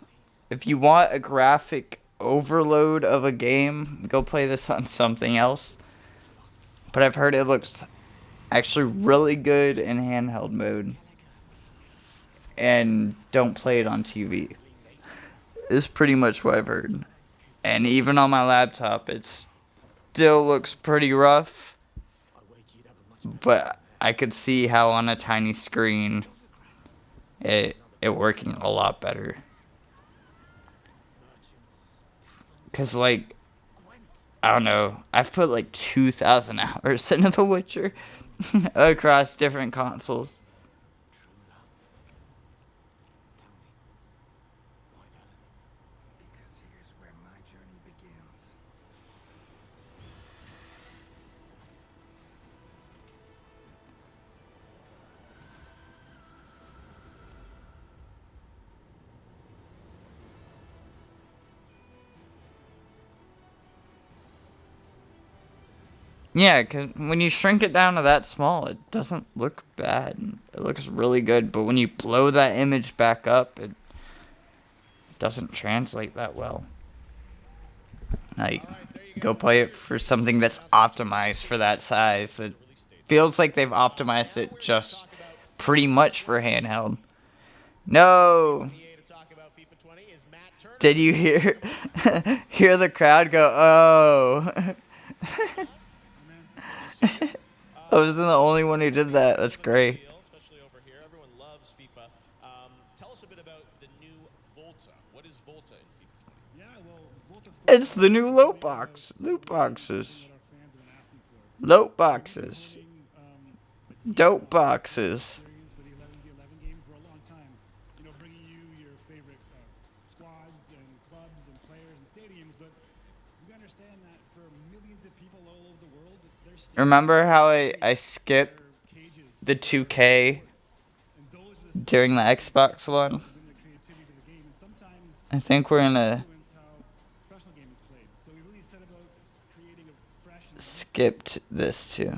If you want a graphic overload of a game, go play this on something else. But I've heard it looks actually really good in handheld mode. And don't play it on TV. Is pretty much what I've heard. And even on my laptop, it still looks pretty rough. But I could see how on a tiny screen it working a lot better. Cause like, I don't know, I've put like 2,000 hours into The Witcher across different consoles. Because here's where my journey begins. Yeah, cause when you shrink it down to that small, it doesn't look bad. It looks really good, but when you blow that image back up, it doesn't translate that well. Like, go play it for something that's optimized for that size. It feels like they've optimized it just pretty much for handheld. No! Did you hear hear the crowd go, oh? I wasn't the only one who did that. That's great. Especially over here, everyone loves FIFA. Tell us a bit about the new Volta. What is Volta in FIFA 20? Yeah, well, Volta 4 It's the new loot box. Loot boxes. Loot boxes. Dope boxes. for the 11v11 game for a long time. You know, bringing you your favorite squads and clubs and players and stadiums, but you understand that for millions of people all over the world, there's still Remember how I skipped cages the 2K and those are the during the Xbox One? bring the creativity to the game, and sometimes I think we're gonna influence how professional game is played. So we really set about creating a fresh and skipped this too.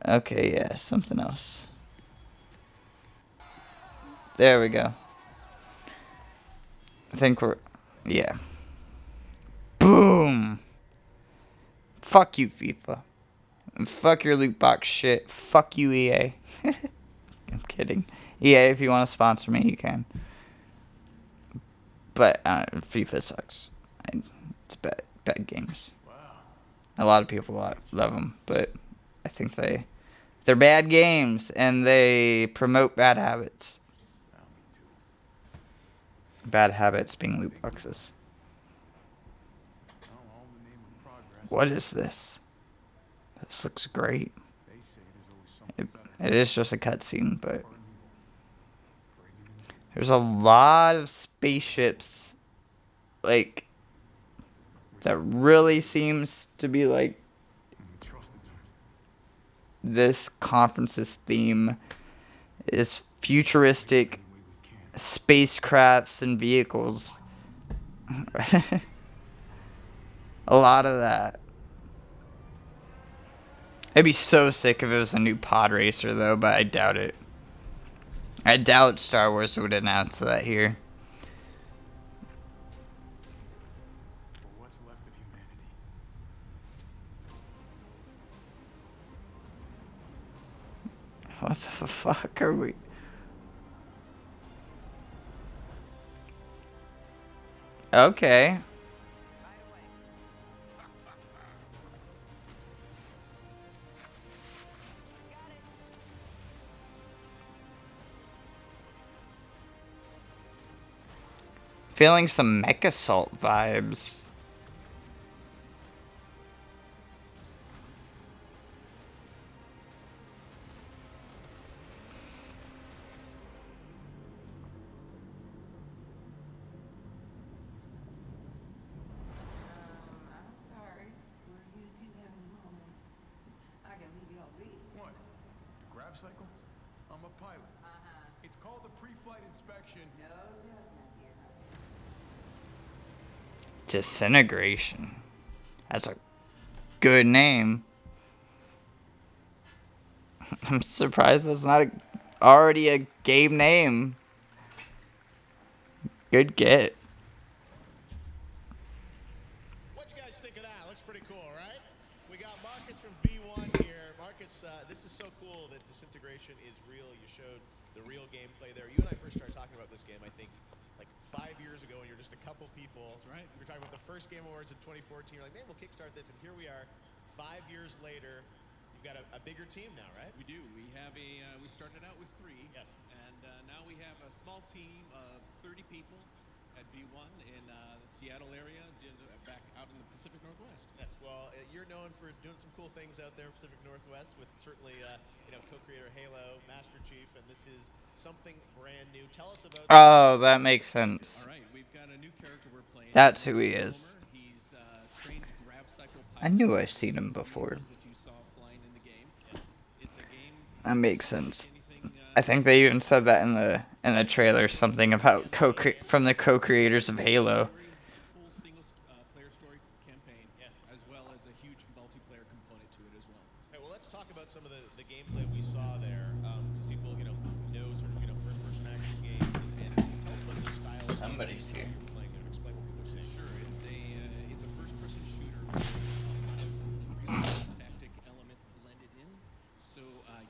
Okay, yeah, something else. There we go. I think we're, yeah. Boom! Fuck you, FIFA. And fuck your loot box shit. Fuck you, EA. I'm kidding. Yeah, if you want to sponsor me, you can. But FIFA sucks. It's bad games. A lot of people love them, but I think they're bad games and they promote bad habits. Bad habits being loot boxes. What is this? This looks great. It is just a cutscene, but there's a lot of spaceships, like, that really seems to be like this conference's theme is futuristic spacecrafts and vehicles. A lot of that. It'd be so sick if it was a new pod racer, though, but I doubt it. I doubt Star Wars would announce that here. What the fuck are we? Okay. Feeling some Mech Assault vibes. I'm sorry. Were you two having a moment? I can leave y'all be. What? The grav cycle? I'm a pilot. It's called a pre-flight inspection. No judgments here. Disintegration. That's a good name. I'm surprised that's not already a game name. Good get. What you guys think of that? Looks pretty cool, right? We got Marcus from V1 here. Marcus, this is so cool that Disintegration is real. You showed the real gameplay there. You and I first started talking about this game, I think, like 5 years ago, and you're just a couple people. That's right. We were talking about the first Game Awards in 2014. You're like, man, we'll kickstart this, and here we are, 5 years later. You've got a bigger team now, right? We do. We have we started out with 3. Yes. And now we have a small team of 30 people at V1 in the Seattle area, back out in the Pacific Northwest. Yes. Well, you're known for doing some cool things out there in Pacific Northwest with certainly, co-creator Halo, Master Chief, and this is something brand new. Tell us about. Oh, that makes sense. All right, we've got a new character we're playing. That's who he is. He's trained grav cycle pilot. I knew I've seen him before. That makes sense. I think they even said that in the trailer, something about from the co-creators of Halo. Full single player story campaign, as well as a huge multiplayer component to it as well. Hey, well, let's talk about some of the gameplay we saw there, because people, know sort of, first-person action games, and tell us about the style. Somebody's here. Playing there. Explain what people are saying. Sure, it's a first-person shooter. A lot of tactic elements blended in. So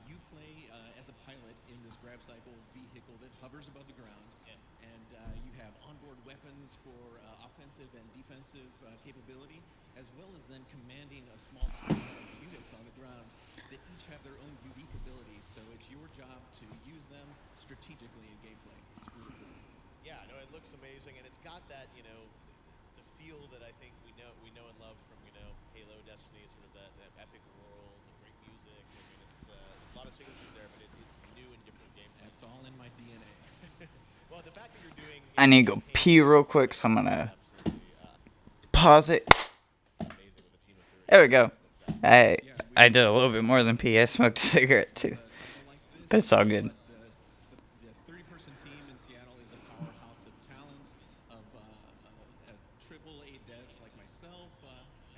you play as a pilot in this grav cycle vehicle that hovers above the ground, and you have onboard weapons for offensive and defensive capability, as well as then commanding a small squad of units on the ground that each have their own unique abilities. So it's your job to use them strategically in gameplay. It's really cool. Yeah, no, it looks amazing, and it's got that, the feel that I think we know and love from, Halo, Destiny, sort of that epic world, the great music. I mean, it's a lot of signatures there, but it's new and different gameplay. That's all in my DNA. Well, the fact that you're doing. I need to go pee real quick, so I'm gonna pause it. There we go. I did a little bit more than pee. I smoked a cigarette too, but it's all good. The 30-person team in Seattle is a powerhouse of talent, of AAA devs like myself,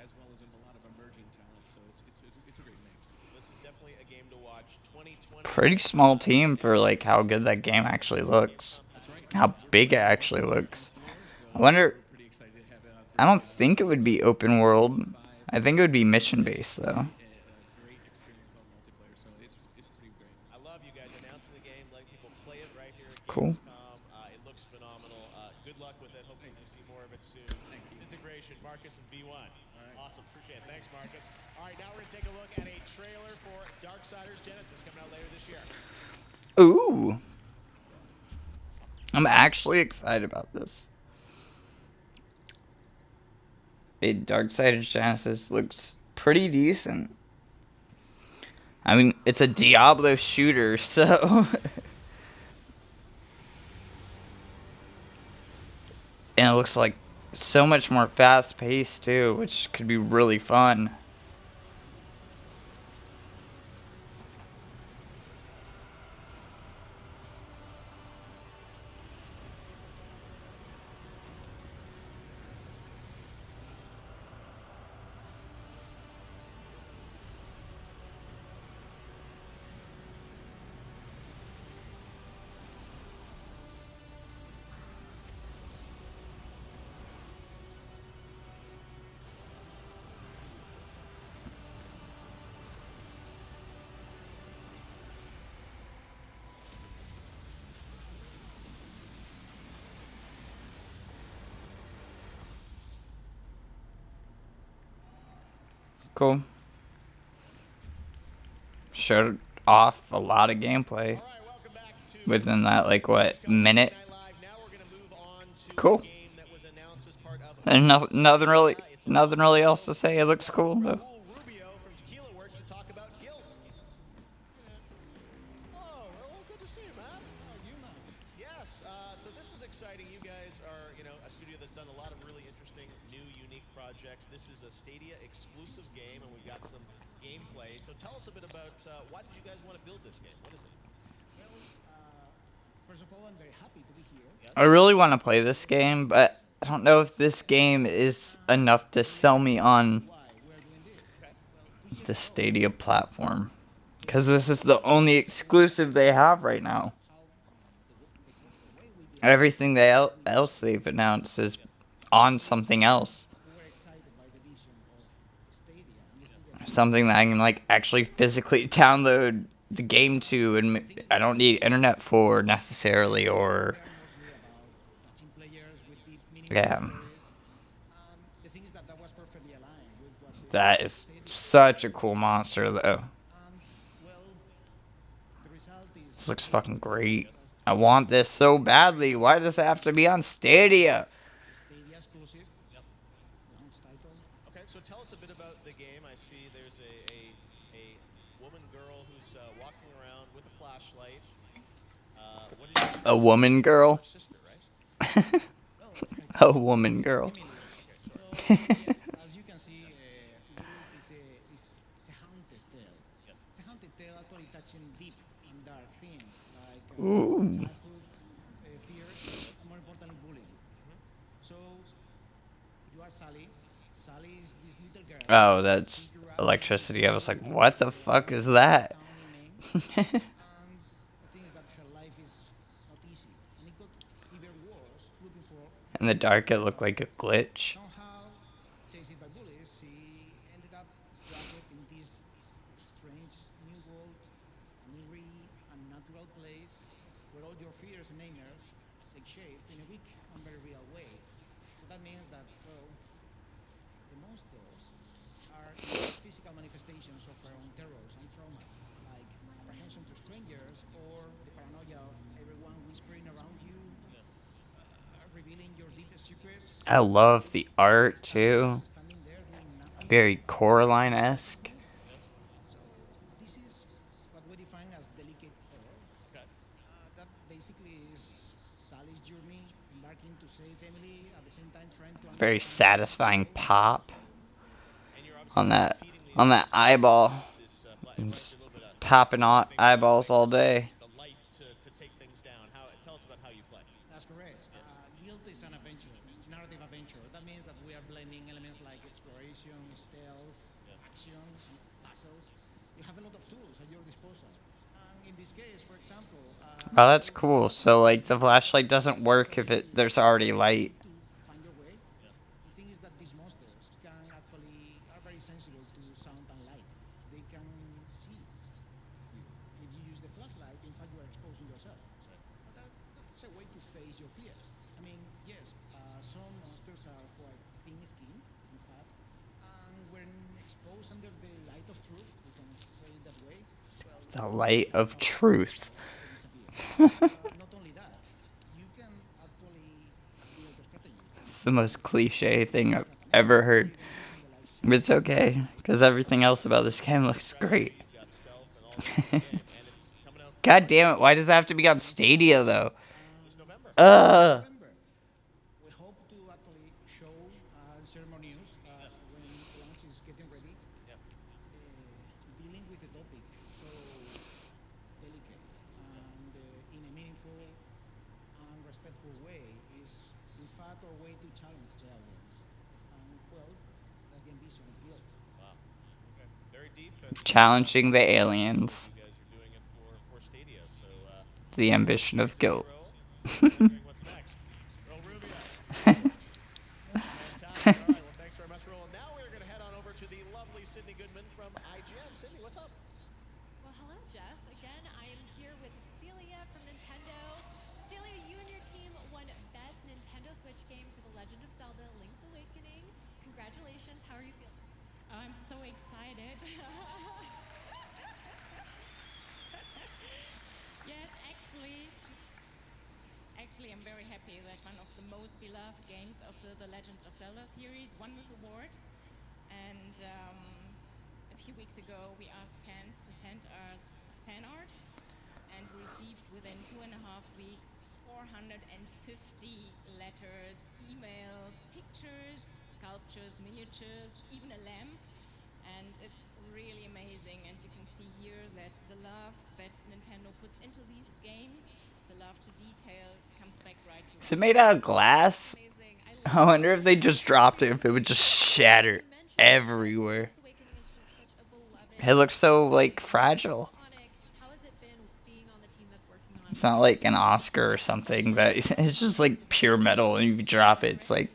as well as a lot of emerging talent. So it's a great mix. This is definitely a game to watch. 2020. Pretty small team for like how good that game actually looks, how big it actually looks. I wonder. I don't think it would be open world. I think it would be mission based though. I love you guys announcing the game, cool. It looks phenomenal. Good luck with it. Hopefully we see more of it soon. It's integration, Marcus and V1. Awesome. Appreciate it. Thanks, Marcus. All right, now we're going to take a look at a trailer for Darksiders Genesis coming out later this year. Ooh. I'm actually excited about this. Darksiders Genesis looks pretty decent. I mean, it's a Diablo shooter, so... And it looks like so much more fast-paced, too, which could be really fun. Cool. Showed off a lot of gameplay within that, like, what, minute? Cool. And nothing really else to say. It looks cool, though. Good to see you, man. Yes, so this is exciting. You guys are, a studio that's done a lot of really interesting, new, unique projects. This is a Stadia exclusive game, and we've got some gameplay. So tell us a bit about why did you guys want to build this game? What is it? Well, first of all, I'm very happy to be here. Yes. I really want to play this game, but I don't know if this game is enough to sell me on the Stadia platform. Because this is the only exclusive they have right now. Everything else they've announced is on something else. Something that I can, like, actually physically download the game to, and I don't need internet for necessarily, or... Yeah. That is such a cool monster, though. This looks fucking great. I want this so badly. Why does it have to be on Stadia? Stadia exclusive. Yep. Okay, so tell us a bit about the game. I see there's a woman girl who's walking around with a flashlight. What is she? A woman girl? Sister, right? A woman girl. As you can see, it's a haunted tale. Yes. It's a haunted tale actually touching deep and dark themes like Ooh. childhood fears, and more importantly, bullying. So, you are Sally. Sally is this little girl. Oh, that's electricity. I was like, what the fuck is that? The thing is that her life is not easy, and it got even worse looking for. In the dark, it looked like a glitch. Somehow, chased by bullies, he ended up trapped in this strange new world, an eerie, unnatural place where all your fears and nightmares take shape in a weak and very real way. So that means that, well, the monsters are physical manifestations of our own terrors and traumas, like apprehension to strangers or the paranoia of everyone whispering around you, revealing your deepest secrets. I love the art, too. Very Coraline-esque. So this is what we define as delicate horror. Okay. That basically is Sally's journey, embarking to save Emily, at the same time trying to Very satisfying pop And you're obviously on that eyeball. this Just popping eyeballs all day. the light to take things down. Tell us about how you play. That's correct. Guild is an adventure, narrative adventure. That means that we are blending elements like exploration, stealth, action, and puzzles. You have a lot of tools at your disposal. In this case, for example, Oh, that's cool. So, like, the flashlight doesn't work if there's already light. to find your way. The thing is that these monsters are very sensible to sound and light. They can see you. If you use the flashlight, in fact, you are exposing yourself. But that's a way to face your fears. I mean, yes, some monsters are quite thin-skinned, in fact, and when exposed under the light of truth, we can say it that way, well, The light of truth. they disappear. Not only that, you can actually build strategies. It's the most cliche thing I've ever heard. But it's okay, because everything else about this game looks great. God damn it, why does it have to be on Stadia, though? We hope to actually show and share more news when launch is getting ready. Dealing with the topic so delicate and in a meaningful and respectful way is, in fact, our way to challenge the audience. And, well, that's the ambition of Guild. Wow. Okay. Very deep. Challenging the aliens. You guys are doing it for Stadia, so The ambition of Guild. what's next? Roll Rubio. Fantastic. All right. Well, thanks very much, Roland. Now we're going to head on over to the lovely Sydney Goodman from IGN. Sydney, what's up? Well, hello, Jeff. Again, I am here with Celia from Nintendo. Celia, you and your team won Best Nintendo Switch Game for The Legend of Zelda: Link's Awakening. Congratulations. How are you feeling? I'm so excited. Yes, actually, I'm very happy that one of the most beloved games of the Legend of Zelda series won this award. And a few weeks ago, we asked fans to send us fan art, and received within 2.5 weeks 450 letters, emails, pictures, sculptures, miniatures, even a lamp. And it's really amazing, and you can see here that the love that Nintendo puts into these games, the love to detail, comes back right to Is it made out of glass? I wonder if they just dropped it, if it would just shatter everywhere. It looks so, like, fragile. It's not like an Oscar or something, but it's just like pure metal, and if you drop it, it's like...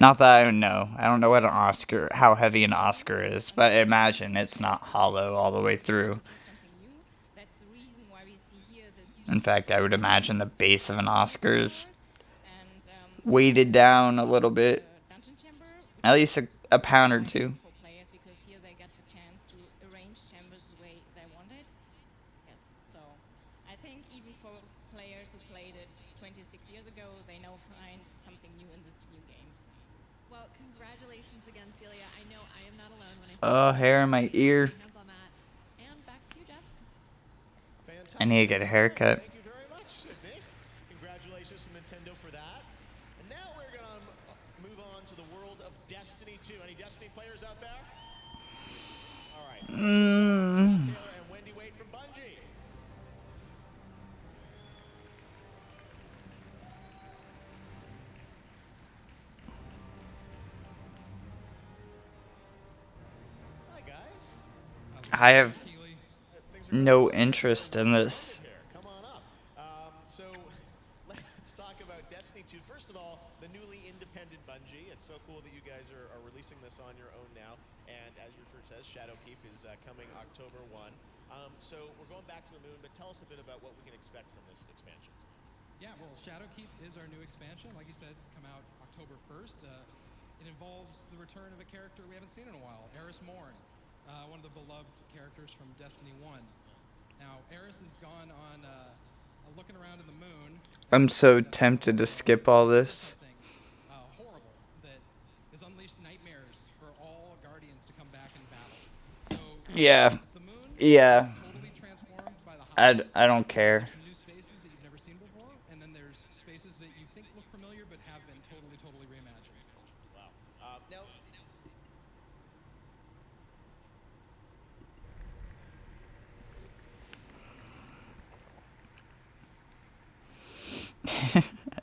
Not that I don't know. I don't know what an Oscar, how heavy an Oscar is, but imagine it's not hollow all the way through. In fact, I would imagine the base of an Oscar is weighted down a little bit. At least a pound or two. for players, because here they get the chance to arrange chambers the way they want it. Yes, so I think even for players who played it 26 years ago, they now find something new in this new game. Well, congratulations again, Celia. I know I am not alone when I say Oh, hair in my ear. hands on that. And back to you, Jeff. I need to get a haircut. Thank you very much, Sydney. Congratulations to Nintendo for that. And now we're going to move on to the world of Destiny 2. Any Destiny players out there? All right. Scott Taylor and Wendy Wade from Bungie. Hi, guys. I have no interest in this. Come on up. So let's talk about Destiny 2. First of all, the newly independent Bungie. It's so cool that you guys are releasing this on your own now. And as your shirt says, Shadowkeep is coming October 1. So we're going back to the moon, but tell us a bit about what we can expect from this expansion. Yeah, well, Shadowkeep is our new expansion. Like you said, come out October 1st. It involves the return of a character we haven't seen in a while, Eris Morn, one of the beloved characters from Destiny 1. Now, Eris has gone on looking around in the moon. I'm so tempted to skip all this. Horrible that has unleashed nightmares for all Guardians to come back in battle. So Yeah. it's the moon. Yeah. It's totally transformed by the Hive. I don't care. Some new spaces that you've never seen before, and then there's spaces that you think look familiar but have been totally reimagined. Wow. Now,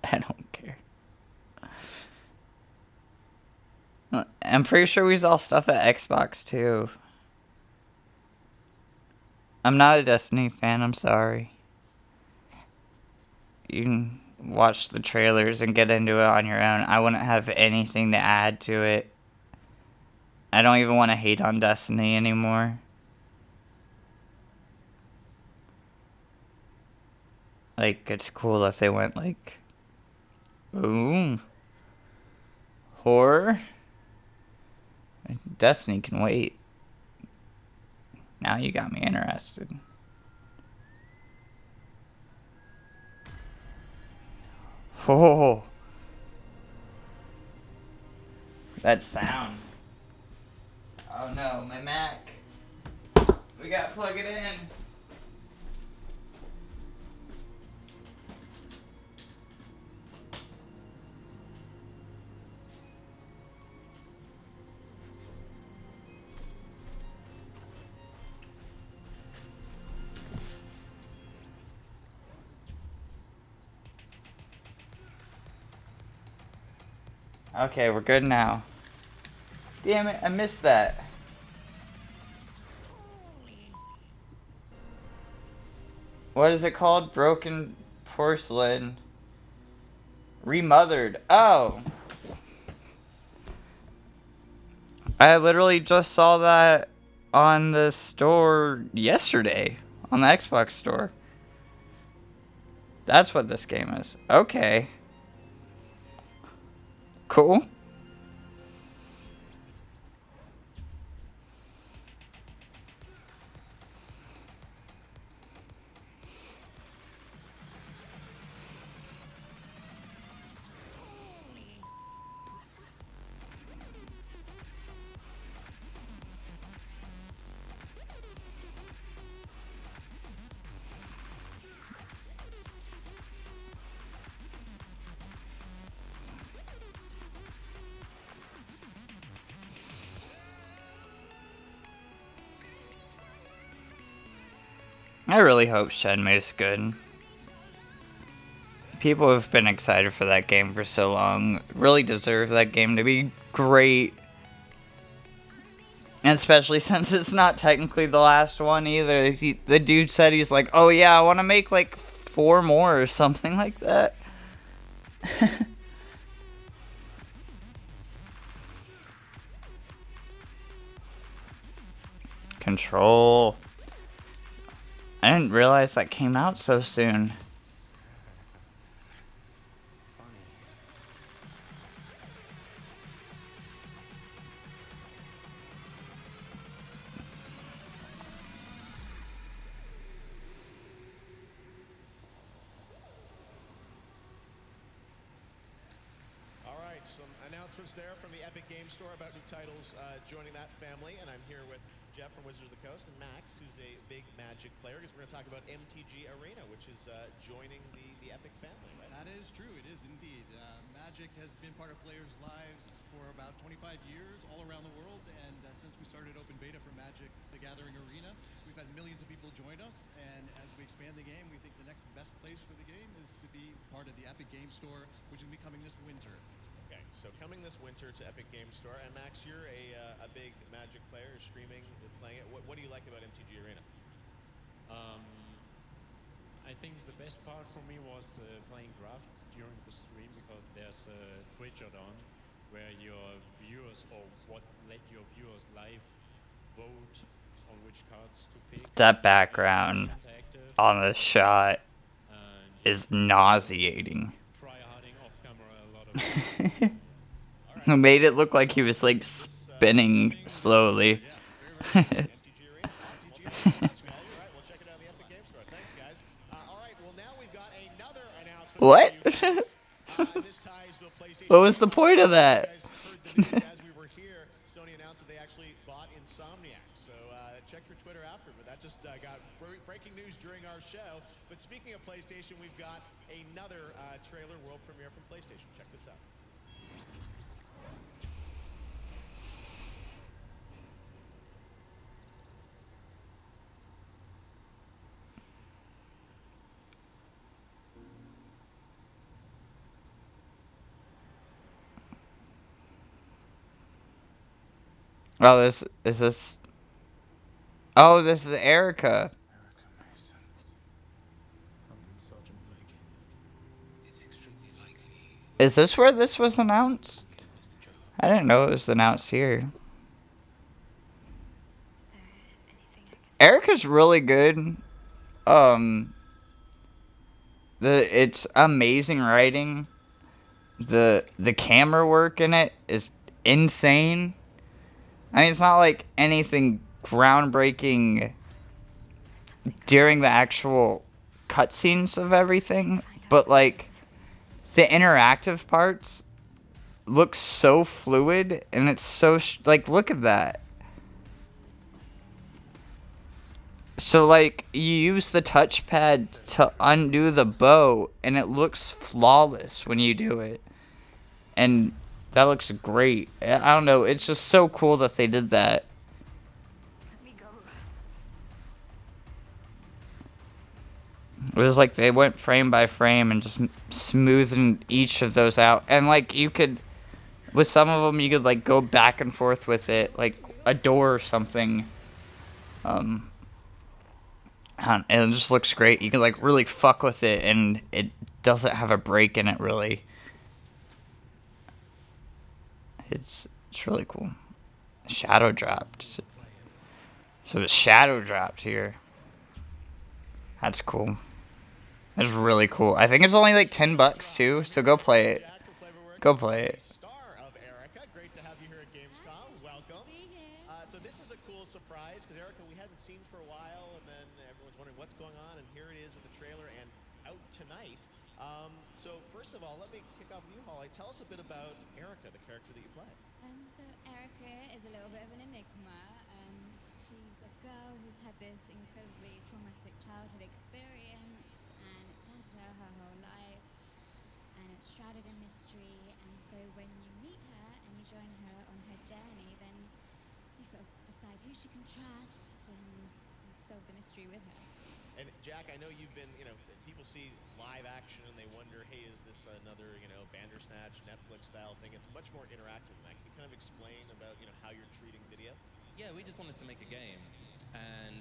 I don't care. I'm pretty sure we saw stuff at Xbox too. I'm not a Destiny fan, I'm sorry. You can watch the trailers and get into it on your own. I wouldn't have anything to add to it. I don't even want to hate on Destiny anymore. Like, it's cool if they went like, ooh, horror. Destiny can wait. Now you got me interested. Oh, that sound. Oh no, my Mac. We gotta plug it in. Okay, we're good now. Damn it, I missed that. What is it called? Broken porcelain. Remothered. Oh. I literally just saw that on the store yesterday. On the Xbox store. That's what this game is. Okay. Cool. I really hope Shenmue's good. People have been excited for that game for so long. Really deserve that game to be great. And especially since it's not technically the last one either. The dude said he's like, oh yeah, I want to make like 4 more or something like that. Control. I didn't realize that came out so soon. All right, some announcements there from the Epic Game Store about new titles joining that family, and I'm here with Jeff from Wizards of the Coast and Max, who's a big Magic player, because we're going to talk about MTG Arena, which is joining the Epic family, right? That is true, it is indeed. Magic has been part of players' lives for about 25 years all around the world, and since we started open beta for Magic the Gathering Arena, we've had millions of people join us, and as we expand the game, we think the next best place for the game is to be part of the Epic Game Store, which will be coming this winter. Okay, so coming this winter to Epic Game Store, and Max, you're a big Magic player, streaming, playing it. What do you like about MTG Arena? I think the best part for me was playing drafts during the stream, because there's a Twitch on where your viewers, or what let your viewers live vote on which cards to pick. That background on the shot is nauseating. Who made it look like he was like spinning slowly. What? What was the point of that? As we were here, Sony announced that they actually bought Insomniac. So check your Twitter after. But that just got breaking news during our show. But speaking of PlayStation, we've got another trailer world premiere from PlayStation. Check this out. Oh, this is. Oh, this is Erica. Is this where this was announced? I didn't know it was announced here. Erica's really good. It's amazing writing. The camera work in it is insane. I mean, it's not like anything groundbreaking during the actual cutscenes of everything, but like the interactive parts look so fluid, and it's so like, look at that. So like, you use the touchpad to undo the bow, and it looks flawless when you do it, and that looks great. I don't know, it's just so cool that they did that. It was like they went frame by frame and just smoothed each of those out. And like, you could, with some of them, you could like go back and forth with it, like a door or something. And it just looks great. You can like really fuck with it, and it doesn't have a break in it really. It's really cool. Shadow dropped. So it's shadow dropped here. That's cool. That's really cool. I think it's only like $10 too, so go play it. Go play it. Star of Erica, great to have you here at Gamescom. Welcome. So this is a cool surprise because Erica, we hadn't seen for a while, and then everyone's wondering what's going on, and here it is with the trailer and out tonight. So first of all, let me kick off with you, Holly. Tell us a bit about Erica, the character that you play. So Erica is a little bit of an enigma. She's a girl who's had this incredibly traumatic childhood experience, and it's haunted her whole life, and it's shrouded in mystery. And so when you meet her and you join her on her journey, then you sort of decide who she can trust, and you solve the mystery with her. And Jack, I know you've been, people see live action and they wonder, hey, is this another, Bandersnatch, Netflix style thing? It's much more interactive than that. Can you kind of explain about, how you're treating video? Yeah, we just wanted to make a game, and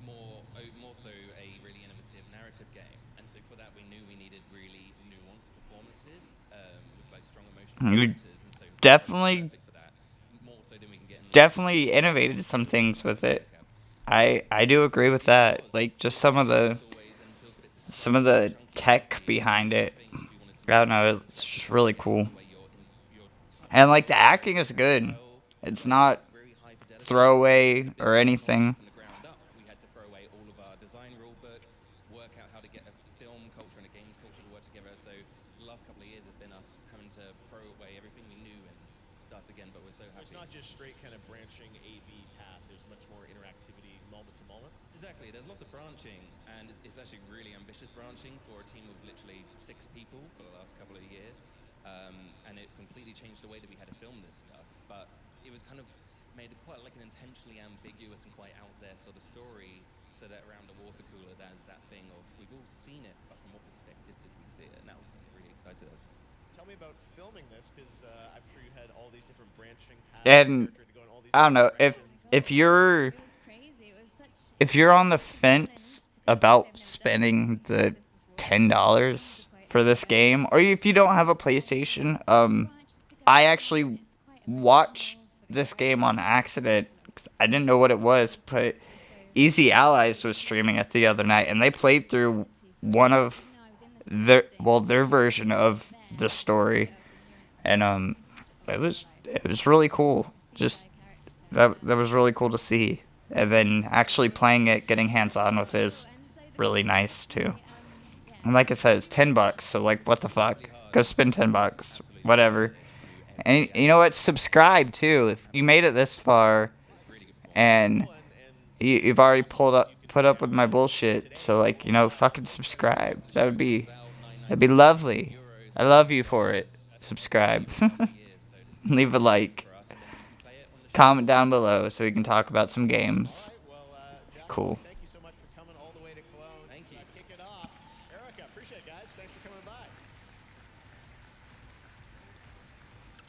more so a really innovative narrative game. And so for that, we knew we needed really nuanced performances with like strong emotional characters. And so Definitely, for that, more so than we can get in definitely innovated some things with it. I do agree with that. Like, just some of the tech behind it. I don't know, it's just really cool. And like, the acting is good. It's not throwaway or anything. from the ground up. We had to throw away all of our design rule book, work out how to get a film culture and a games culture to work together. So the last couple of years has been us having to throw away everything we knew and start again, but we're so happy. It's not just straight kind of branching A-B path. There's much more interactivity moment to moment. Exactly. There's lots of branching, and it's actually really ambitious branching for a team of literally 6 people for the last couple of years. And it completely changed the way that we had to film this stuff. But it was kind of made it quite like an intentionally ambiguous and quite out there sort of story, so that around the water cooler there's that thing of, we've all seen it, but from what perspective did we see it? And that was something that really excited us. Tell me about filming this, because I'm sure you had all these different branching paths. And I don't know, if you're on the fence about spending the $10 for this game, or if you don't have a PlayStation, I actually watched this game on accident, 'cause I didn't know what it was, but Easy Allies was streaming it the other night, and they played through one of their version of the story, and it was really cool. Just that was really cool to see, and then actually playing it, getting hands on with it is really nice too. And like I said, it's $10, so like, what the fuck? Go spend $10, whatever. And you know what? Subscribe too. If you made it this far, and you've already put up with my bullshit, so like, fucking subscribe. That'd be lovely. I love you for it. Subscribe. Leave a like. Comment down below so we can talk about some games. Cool. Thank you so much for coming all the way to Cologne. Thank you. Kick it off. Erica, appreciate it, guys. Thanks for coming by.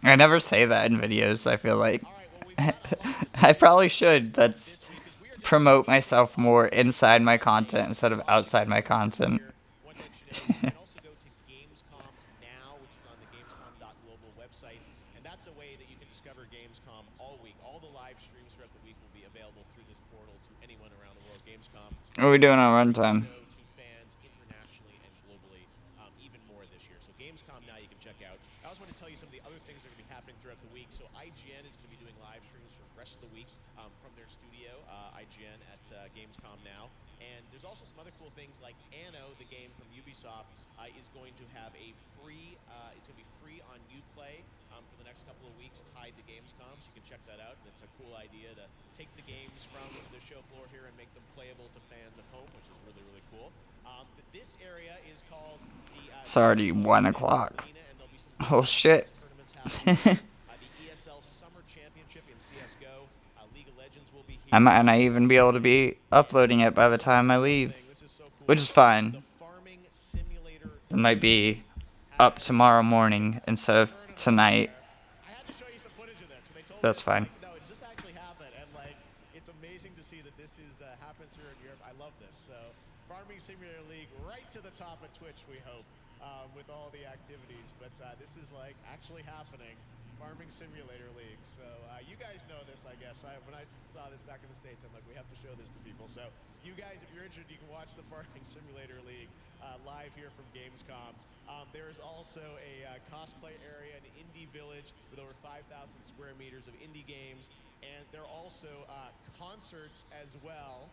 I never say that in videos, I feel like. I probably should. That's promote myself more inside my content instead of outside my content. You can also go to Gamescom now, which is on the Gamescom.global website, and that's a way that you can discover Gamescom all week. All the live streams throughout the week will be available through this portal to anyone around the world. Gamescom. What are we doing on runtime? To fans internationally and globally. Gamescom now you can check out. I also want to tell you some of the other things that are going to be happening throughout the week. So IGN is going to be doing live streams for the rest of the week from their studio, IGN at Gamescom now. And there's also some other cool things like Anno, the game from Ubisoft, is going to have a free, it's going to be free on Uplay for the next couple of weeks tied to Gamescom, so you can check that out. And it's a cool idea to take the games from the show floor here and make them playable to fans at home, which is really, really cool. This area is called the... It's already 1 o'clock. Oh, shit. The ESL Summer Championship in CSGO. League of Legends will be here. I might not even be able to be uploading it by the time I leave, which is fine. It might be up tomorrow morning instead of tonight. That's fine. No, it just actually happened, and like, it's amazing to see that this is happens here in Europe. I love this. So, Farming Simulator League right to the top of Twitch, we hope, with all the activities. But this is like actually happening. Farming Simulator League. So you guys know this, I guess. When I saw this back in the States, I'm like, we have to show this to people. So you guys, if you're interested, you can watch the Farming Simulator League live here from Gamescom. There's also a cosplay area, an indie village with over 5,000 square meters of indie games. And there are also concerts as well.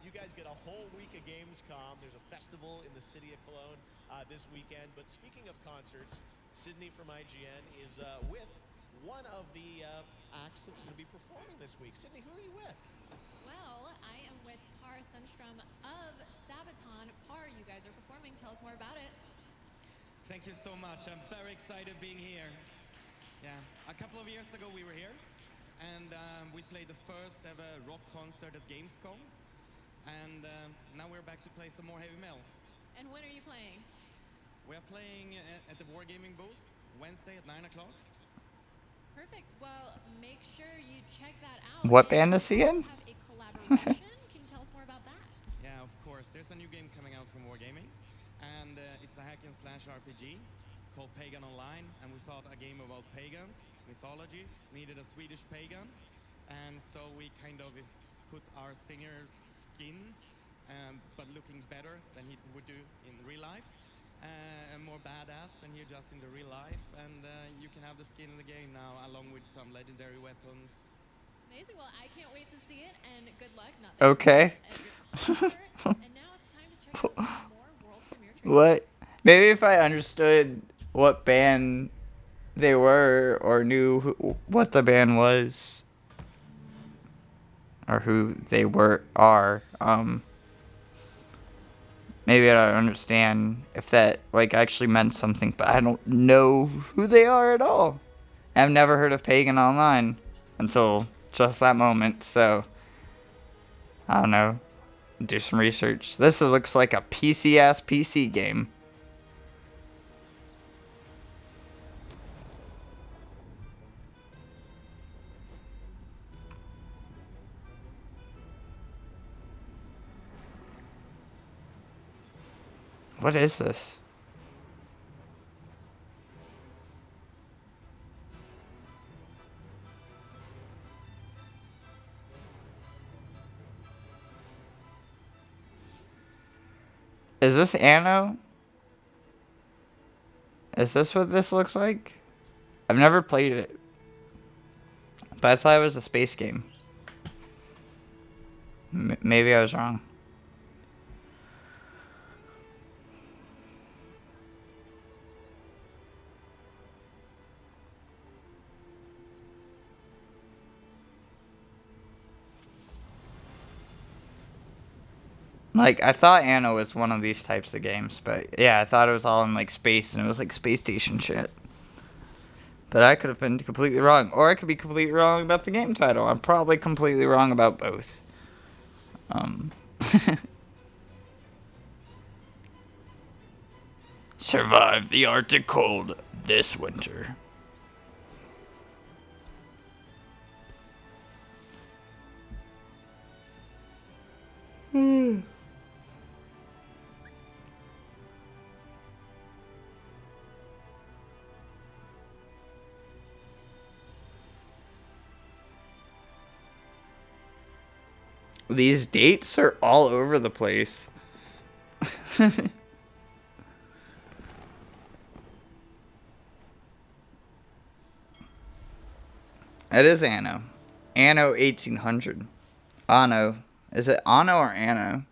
You guys get a whole week of Gamescom. There's a festival in the city of Cologne this weekend. But speaking of concerts, Sydney from IGN is with one of the acts that's going to be performing this week. Sydney, who are you with? Well, I am with Par Sundstrom of Sabaton. Par, you guys are performing. Tell us more about it. Thank you so much. I'm very excited being here. Yeah, a couple of years ago we were here, and we played the first ever rock concert at Gamescom, and now we're back to play some more heavy metal. And when are you playing? We're playing at the Wargaming booth Wednesday at 9 o'clock. Perfect. Well, make sure you check that out. What band is he in? Have a collaboration. Can you tell us more about that? Yeah, of course. There's a new game coming out from Wargaming, and it's a hack and slash RPG called Pagan Online. And we thought a game about pagans, mythology, needed a Swedish pagan, and so we kind of put our singer's skin, but looking better than he would do in real life. And more badass than he does in the real life, and you can have the skin in the game now, along with some legendary weapons. Amazing. Well, I can't wait to see it, and good luck. Not that Okay. And now it's time to check out some more world premiere trailers. What? Maybe if I understood what band they were or knew what the band was or who they are, maybe I don't understand if that like actually meant something, but I don't know who they are at all. I've never heard of Pagan Online until just that moment, so I don't know. Do some research. This looks like a PC-ass PC game. What is this? Is this Anno? Is this what this looks like? I've never played it, but I thought it was a space game. Maybe I was wrong. Like, I thought Anno was one of these types of games, but yeah, I thought it was all in, like, space, and it was, like, space station shit. But I could have been completely wrong, or I could be completely wrong about the game title. I'm probably completely wrong about both. Survive the Arctic cold this winter. These dates are all over the place. It is Anno. Anno 1800. Anno. Is it Anno or Anno?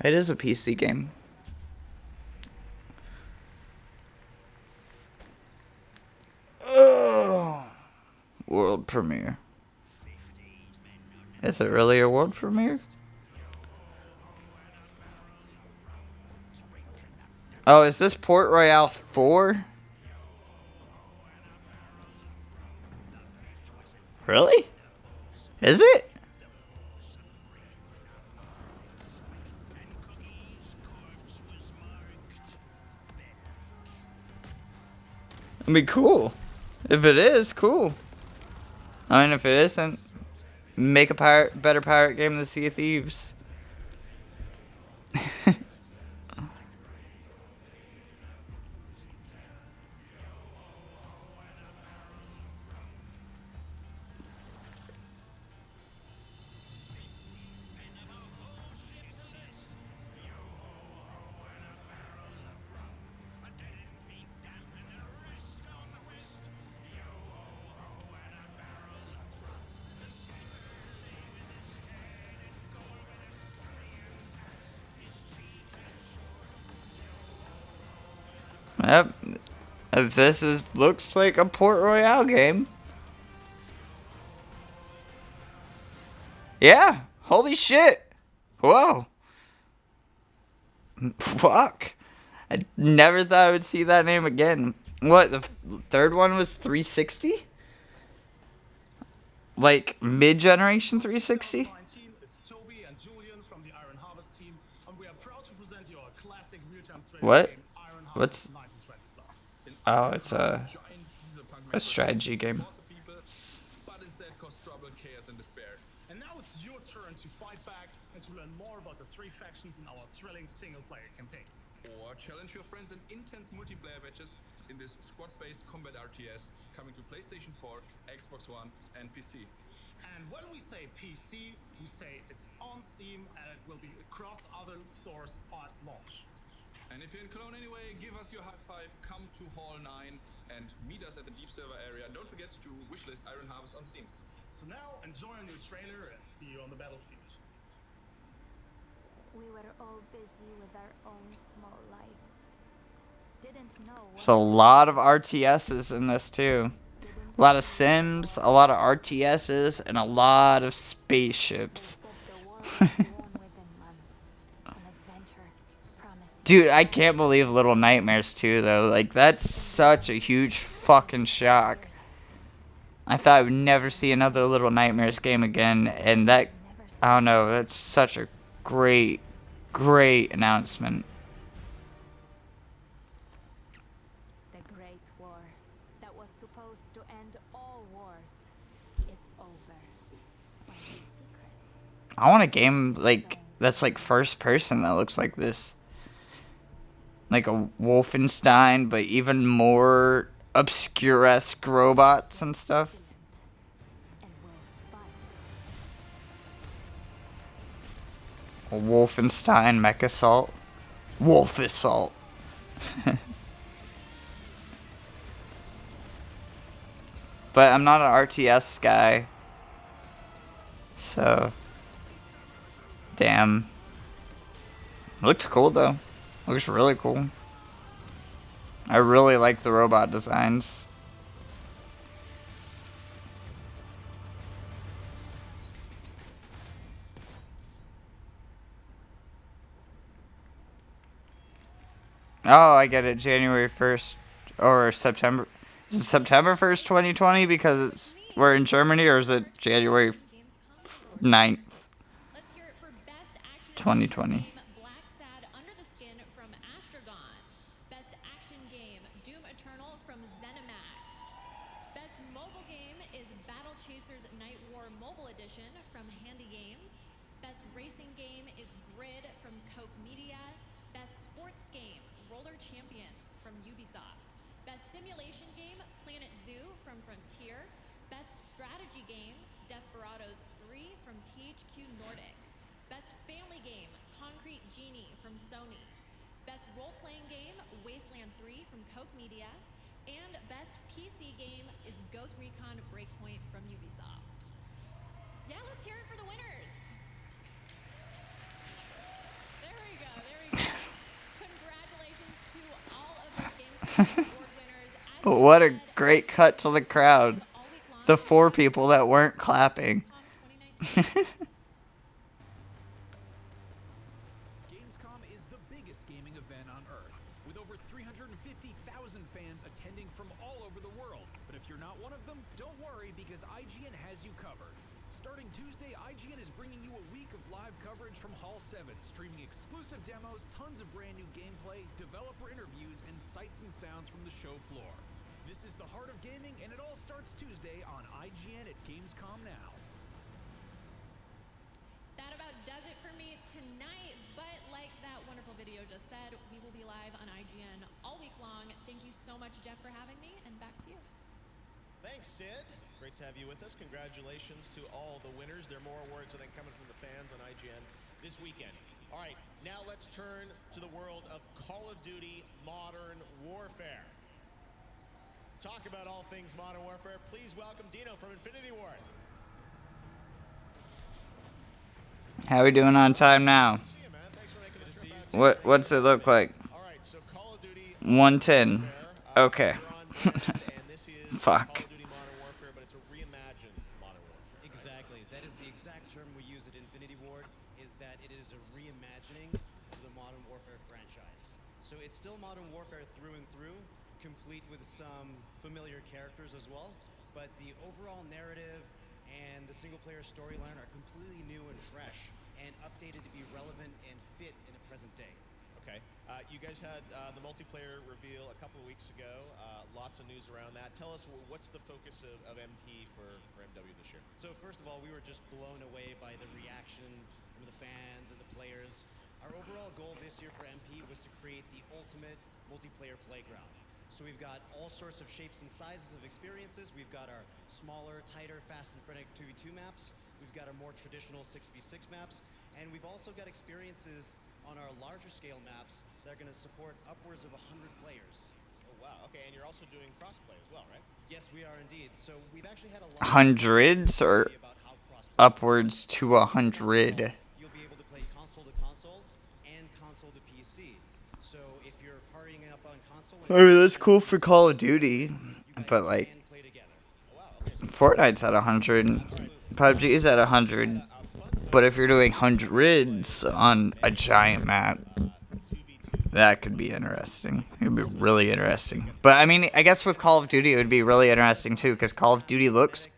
It is a PC game. Oh. World premiere. Is it really a world premiere? Oh, is this Port Royale 4? Really? Is it? It'd be cool. If it is, cool. I mean, if it isn't, make a better pirate game than Sea of Thieves. Yep. This looks like a Port Royale game. Yeah. Holy shit. Whoa. Fuck. I never thought I would see that name again. What, the third one was 360? Like, mid-generation 360? What? What's... Oh, it's a strategy game. But instead cause trouble, chaos, and despair. And now it's your turn to fight back and to learn more about the 3 factions in our thrilling single-player campaign. Or challenge your friends in intense multiplayer matches in this squad-based combat RTS coming to PlayStation 4, Xbox One, and PC. And when we say PC, we say it's on Steam and it will be across other stores at launch. And if you're in Cologne anyway, give us your high five, come to Hall 9, and meet us at the Deep Server area. And don't forget to wishlist Iron Harvest on Steam. So now, enjoy a new trailer and see you on the battlefield. We were all busy with our own small lives. Didn't know. There's a lot of RTSs in this too. A lot of Sims, a lot of RTSs, and a lot of spaceships. Dude, I can't believe Little Nightmares 2, though. Like, that's such a huge fucking shock. I thought I would never see another Little Nightmares game again, and that, I don't know, that's such a great, great announcement. The Great War that was supposed to end all wars is over. When in secret. I want a game, like, that's, like, first person that looks like this. Like a Wolfenstein, but even more obscure-esque robots and stuff. A Wolfenstein Mech Assault. Wolf Assault. But I'm not an RTS guy. So. Damn. Looks cool though. Looks really cool. I really like the robot designs. Oh, I get it. January 1st or September. Is it September 1st, 2020 because we're in Germany, or is it January 9th, 2020? What a great cut to the crowd. The 4 people that weren't clapping. Gamescom is the biggest gaming event on Earth, with over 350,000 fans attending from all over the world. But if you're not one of them, don't worry, because IGN has you covered. Starting Tuesday, IGN is bringing you a week of live coverage from Hall 7, streaming exclusive demos, tons of brand new gameplay, developer interviews, and sights and sounds from the show floor. This is the heart of gaming, and it all starts Tuesday on IGN at Gamescom now. That about does it for me tonight, but like that wonderful video just said, we will be live on IGN all week long. Thank you so much, Jeff, for having me, and back to you. Thanks, Sid. Great to have you with us. Congratulations to all the winners. There are more awards, I think, coming from the fans on IGN this weekend. All right, now let's turn to the world of Call of Duty Modern Warfare. To talk about all things Modern Warfare, please welcome Dino from Infinity Ward. How we doing on time now? What's it look like? 110. Okay. Fuck. Exactly. That is the exact term we use at Infinity Ward, is that it is a reimagining of the Modern Warfare franchise. So it's still Modern Warfare through and through, complete with some familiar characters as well, but the overall narrative and the single-player storyline are completely new and fresh and updated to be relevant and fit in a present day. Okay. You guys had the multiplayer reveal a couple of weeks ago. Lots of news around that. Tell us, what's the focus of MP for MW this year? So first of all, we were just blown away by the reaction from the fans and the players. Our overall goal this year for MP was to create the ultimate multiplayer playground. So we've got all sorts of shapes and sizes of experiences. We've got our smaller, tighter, fast and frenetic 2v2 maps. We've got our more traditional 6v6 maps. And we've also got experiences on our larger scale maps that are going to support upwards of 100 players. Oh, wow. Okay, and you're also doing crossplay as well, right? Yes, we are indeed. So we've actually had a lot Hundreds or upwards to 100? You'll be able to play console to console and console to PC. So if you're partying up on console, I mean, that's cool for Call of Duty, but like, Fortnite's at 100, PUBG's at 100, but if you're doing hundreds on a giant map, that could be interesting. It would be really interesting. But I mean, I guess with Call of Duty, it would be really interesting too, because Call of Duty looks,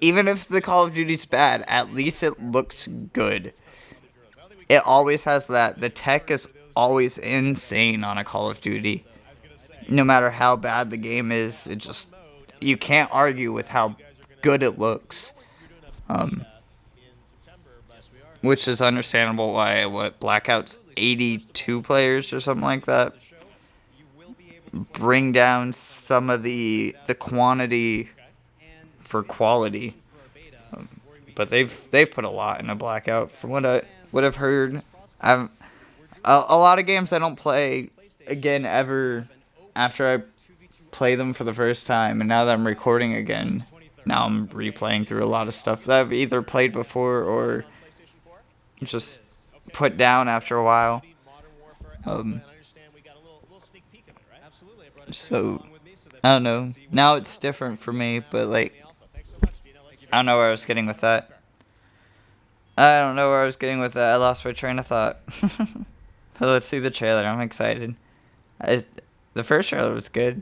even if the Call of Duty's bad, at least it looks good. It always has that. The tech is always insane on a Call of Duty. No matter how bad the game is, it just, you can't argue with how good it looks. Which is understandable why, Blackout's 82 players or something like that. Bring down some of the quantity for quality. But they've put a lot into Blackout from what I've heard. A lot of games I don't play again ever after I play them for the first time, and now that I'm recording again, now I'm replaying through a lot of stuff that I've either played before or just put down after a while. So I don't know. Now it's different for me, but like, I don't know where I was getting with that. I lost my train of thought. So let's see the trailer. I'm excited. The first trailer was good,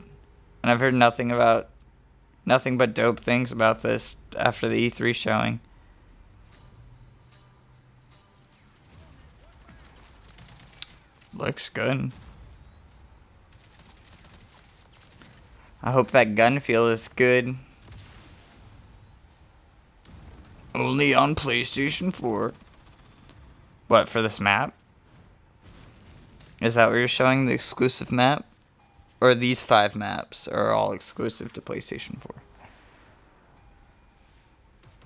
and I've heard nothing but dope things about this after the E3 showing. Looks good. I hope that gun feel is good. Only on PlayStation 4. What, for this map? Is that what you're showing, the exclusive map? Or these 5 maps are all exclusive to PlayStation 4?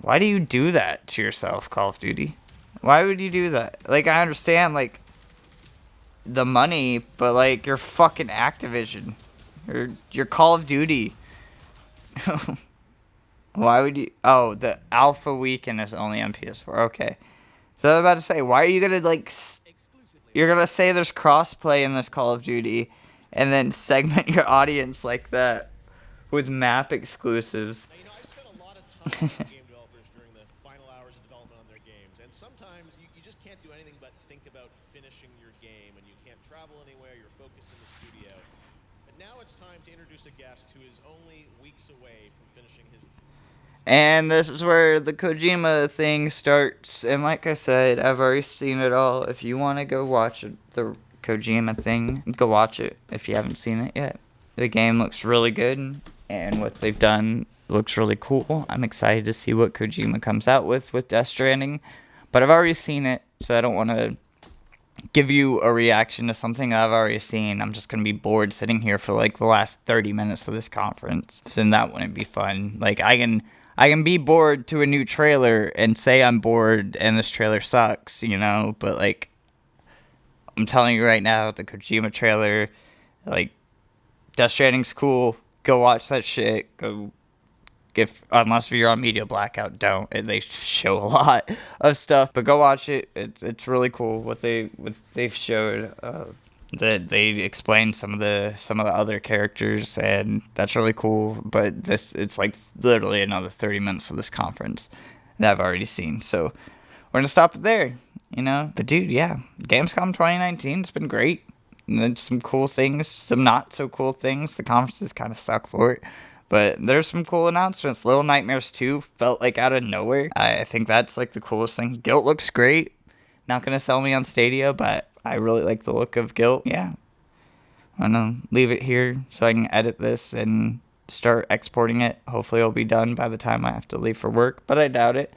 Why do you do that to yourself, Call of Duty? Why would you do that? Like, I understand, like, the money, but, like, you're fucking Activision. You're Call of Duty. Why would you... Oh, the alpha weekend is only on PS4. Okay. So I was about to say, why are you gonna, like... You're gonna say there's crossplay in this Call of Duty, and then segment your audience like that with map exclusives. Now, I've spent a lot of time with game developers during the final hours of development on their games, and sometimes you just can't do anything but think about finishing your game, and you can't travel anywhere, you're focused in the studio. But now it's time to introduce a guest who is only weeks away from finishing his... And this is where the Kojima thing starts, and like I said, I've already seen it all. If you want to go watch the Kojima thing, go watch it if you haven't seen it yet. The game looks really good, and what they've done looks really cool. I'm excited to see what Kojima comes out with Death Stranding, but I've already seen it, so I don't want to give you a reaction to something I've already seen. I'm just going to be bored sitting here for like the last 30 minutes of this conference, and that wouldn't be fun. Like, I can be bored to a new trailer and say I'm bored and this trailer sucks, you know, but like, I'm telling you right now, the Kojima trailer, like, Death Stranding's cool. Go watch that shit. Go, unless you're on media blackout, don't. They show a lot of stuff, but go watch it. It's really cool what they've showed. That they explained some of the other characters, and that's really cool. But it's like literally another 30 minutes of this conference that I've already seen. So we're gonna stop it there, you know. But dude, yeah, Gamescom 2019, it's been great. And there's some cool things, some not so cool things. The conferences kind of suck for it, but there's some cool announcements. Little Nightmares 2 felt like out of nowhere. I think that's like the coolest thing. Guilt looks great. Not gonna sell me on Stadia, but I really like the look of Guilt. Yeah. I'm gonna leave it here so I can edit this and start exporting it. Hopefully it'll be done by the time I have to leave for work, but I doubt it.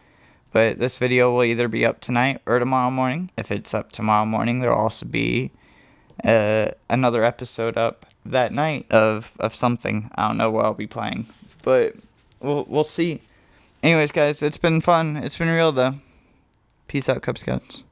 But this video will either be up tonight or tomorrow morning. If it's up tomorrow morning, there'll also be another episode up that night of something. I don't know what I'll be playing, but we'll see. Anyways, guys, it's been fun. It's been real, though. Peace out, Cub Scouts.